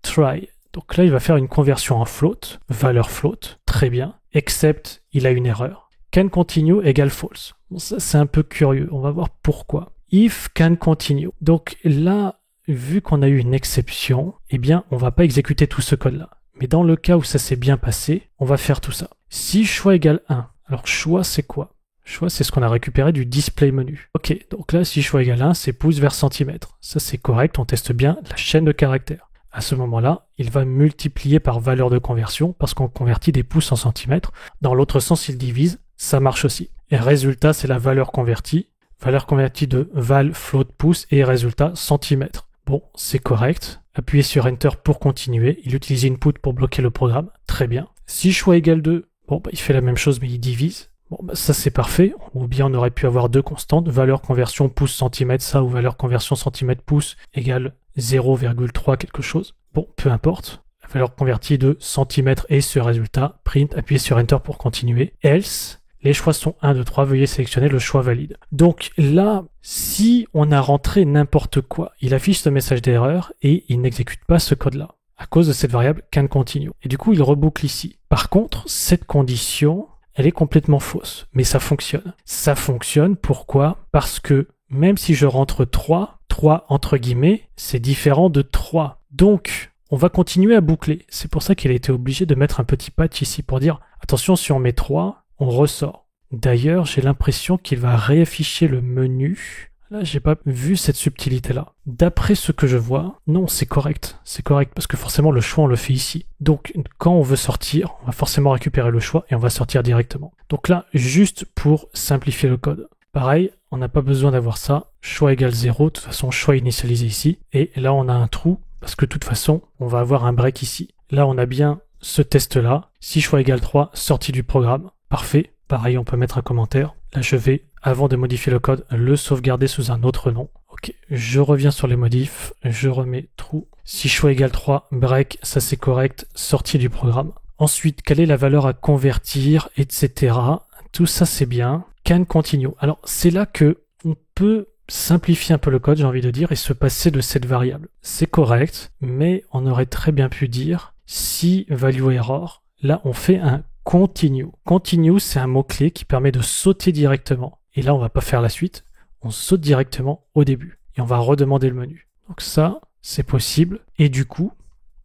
try. Donc là, il va faire une conversion en float, valeur float, très bien, except il a une erreur. Can continue égale false. Bon, ça, c'est un peu curieux, on va voir pourquoi. If can continue. Donc là, vu qu'on a eu une exception, eh bien, on va pas exécuter tout ce code-là. Mais dans le cas où ça s'est bien passé, on va faire tout ça. Si choix égale 1, alors choix, c'est quoi? Choix, c'est ce qu'on a récupéré du display menu. Ok, donc là, si choix égale 1, c'est pouce vers centimètre. Ça, c'est correct, on teste bien la chaîne de caractères. À ce moment-là, il va multiplier par valeur de conversion parce qu'on convertit des pouces en centimètres. Dans l'autre sens, il divise, ça marche aussi. Et résultat, c'est la valeur convertie de val float pouce et résultat centimètre. Bon, c'est correct. Appuyez sur Enter pour continuer. Il utilise input pour bloquer le programme. Très bien. Si choix égale 2, bon, il fait la même chose mais il divise. Bon, ça c'est parfait. Ou bien on aurait pu avoir deux constantes. Valeur conversion pouce centimètre, ça, ou valeur conversion centimètre pouce égale 0,3 quelque chose. Bon, peu importe. La valeur convertie de centimètre et ce résultat. Print, appuyez sur Enter pour continuer. Else, Les choix sont 1, 2, 3, veuillez sélectionner le choix valide. Donc là, si on a rentré n'importe quoi, il affiche ce message d'erreur et il n'exécute pas ce code-là à cause de cette variable can continue. Et du coup, il reboucle ici. Par contre, cette condition, elle est complètement fausse, mais ça fonctionne. Ça fonctionne, pourquoi? Parce que même si je rentre 3 entre guillemets, c'est différent de 3. Donc, on va continuer à boucler. C'est pour ça qu'il a été obligé de mettre un petit patch ici pour dire, attention, si on met 3, on ressort. D'ailleurs, j'ai l'impression qu'il va réafficher le menu. Là, j'ai pas vu cette subtilité-là. D'après ce que je vois, non, c'est correct. C'est correct parce que forcément, le choix, on le fait ici. Donc, quand on veut sortir, on va forcément récupérer le choix et on va sortir directement. Donc là, juste pour simplifier le code. Pareil, on n'a pas besoin d'avoir ça. Choix égale 0. De toute façon, choix initialisé ici. Et là, on a un trou parce que de toute façon, on va avoir un break ici. Là, on a bien ce test-là. Si choix égale 3, sortie du programme. Parfait. Pareil, on peut mettre un commentaire. Là, je vais, avant de modifier le code, le sauvegarder sous un autre nom. Ok, je reviens sur les modifs. Je remets true. Si choix égale 3, break, ça c'est correct. Sortie du programme. Ensuite, quelle est la valeur à convertir, etc. Tout ça, c'est bien. Can continue. Alors, c'est là que on peut simplifier un peu le code, j'ai envie de dire, et se passer de cette variable. C'est correct, mais on aurait très bien pu dire si value error. Là, on fait un continue. Continue, c'est un mot-clé qui permet de sauter directement. Et là, on va pas faire la suite. On saute directement au début. Et on va redemander le menu. Donc ça, c'est possible. Et du coup,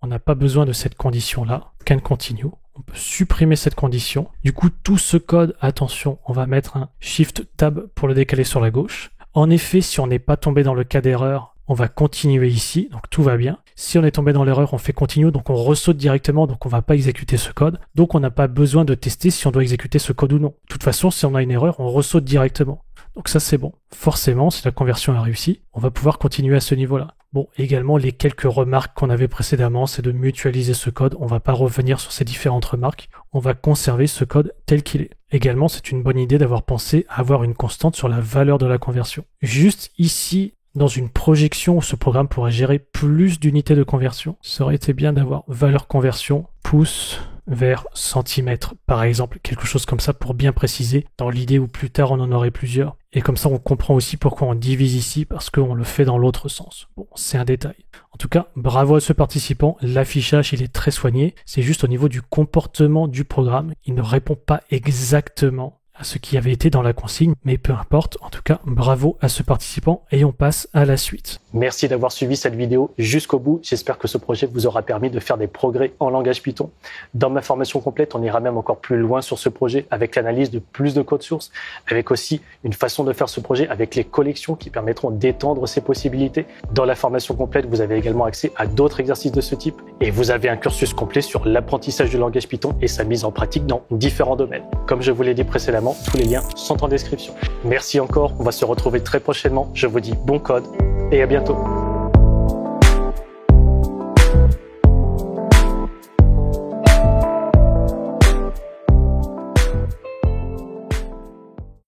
on n'a pas besoin de cette condition-là. Can continue. On peut supprimer cette condition. Du coup, tout ce code, attention, on va mettre un Shift Tab pour le décaler sur la gauche. En effet, si on n'est pas tombé dans le cas d'erreur, on va continuer ici, donc tout va bien. Si on est tombé dans l'erreur, on fait continue, donc on ressaute directement, donc on va pas exécuter ce code. Donc on n'a pas besoin de tester si on doit exécuter ce code ou non. De toute façon, si on a une erreur, on ressaute directement. Donc ça, c'est bon. Forcément, si la conversion a réussi, on va pouvoir continuer à ce niveau-là. Bon, également, les quelques remarques qu'on avait précédemment, c'est de mutualiser ce code. On va pas revenir sur ces différentes remarques. On va conserver ce code tel qu'il est. Également, c'est une bonne idée d'avoir pensé à avoir une constante sur la valeur de la conversion. Juste ici, dans une projection où ce programme pourrait gérer plus d'unités de conversion, ça aurait été bien d'avoir valeur conversion, pouce vers centimètre, par exemple, quelque chose comme ça pour bien préciser, dans l'idée où plus tard on en aurait plusieurs. Et comme ça, on comprend aussi pourquoi on divise ici, parce qu'on le fait dans l'autre sens. Bon, c'est un détail. En tout cas, bravo à ce participant. L'affichage, il est très soigné. C'est juste au niveau du comportement du programme. Il ne répond pas exactement à ce qui avait été dans la consigne, mais peu importe. En tout cas, bravo à ce participant et on passe à la suite. Merci d'avoir suivi cette vidéo jusqu'au bout. J'espère que ce projet vous aura permis de faire des progrès en langage Python. Dans ma formation complète, on ira même encore plus loin sur ce projet avec l'analyse de plus de code source, avec aussi une façon de faire ce projet avec les collections qui permettront d'étendre ses possibilités. Dans la formation complète, vous avez également accès à d'autres exercices de ce type et vous avez un cursus complet sur l'apprentissage du langage Python et sa mise en pratique dans différents domaines. Comme je vous l'ai dit précédemment, tous les liens sont en description. Merci encore, on va se retrouver très prochainement. Je vous dis bon code et à bientôt.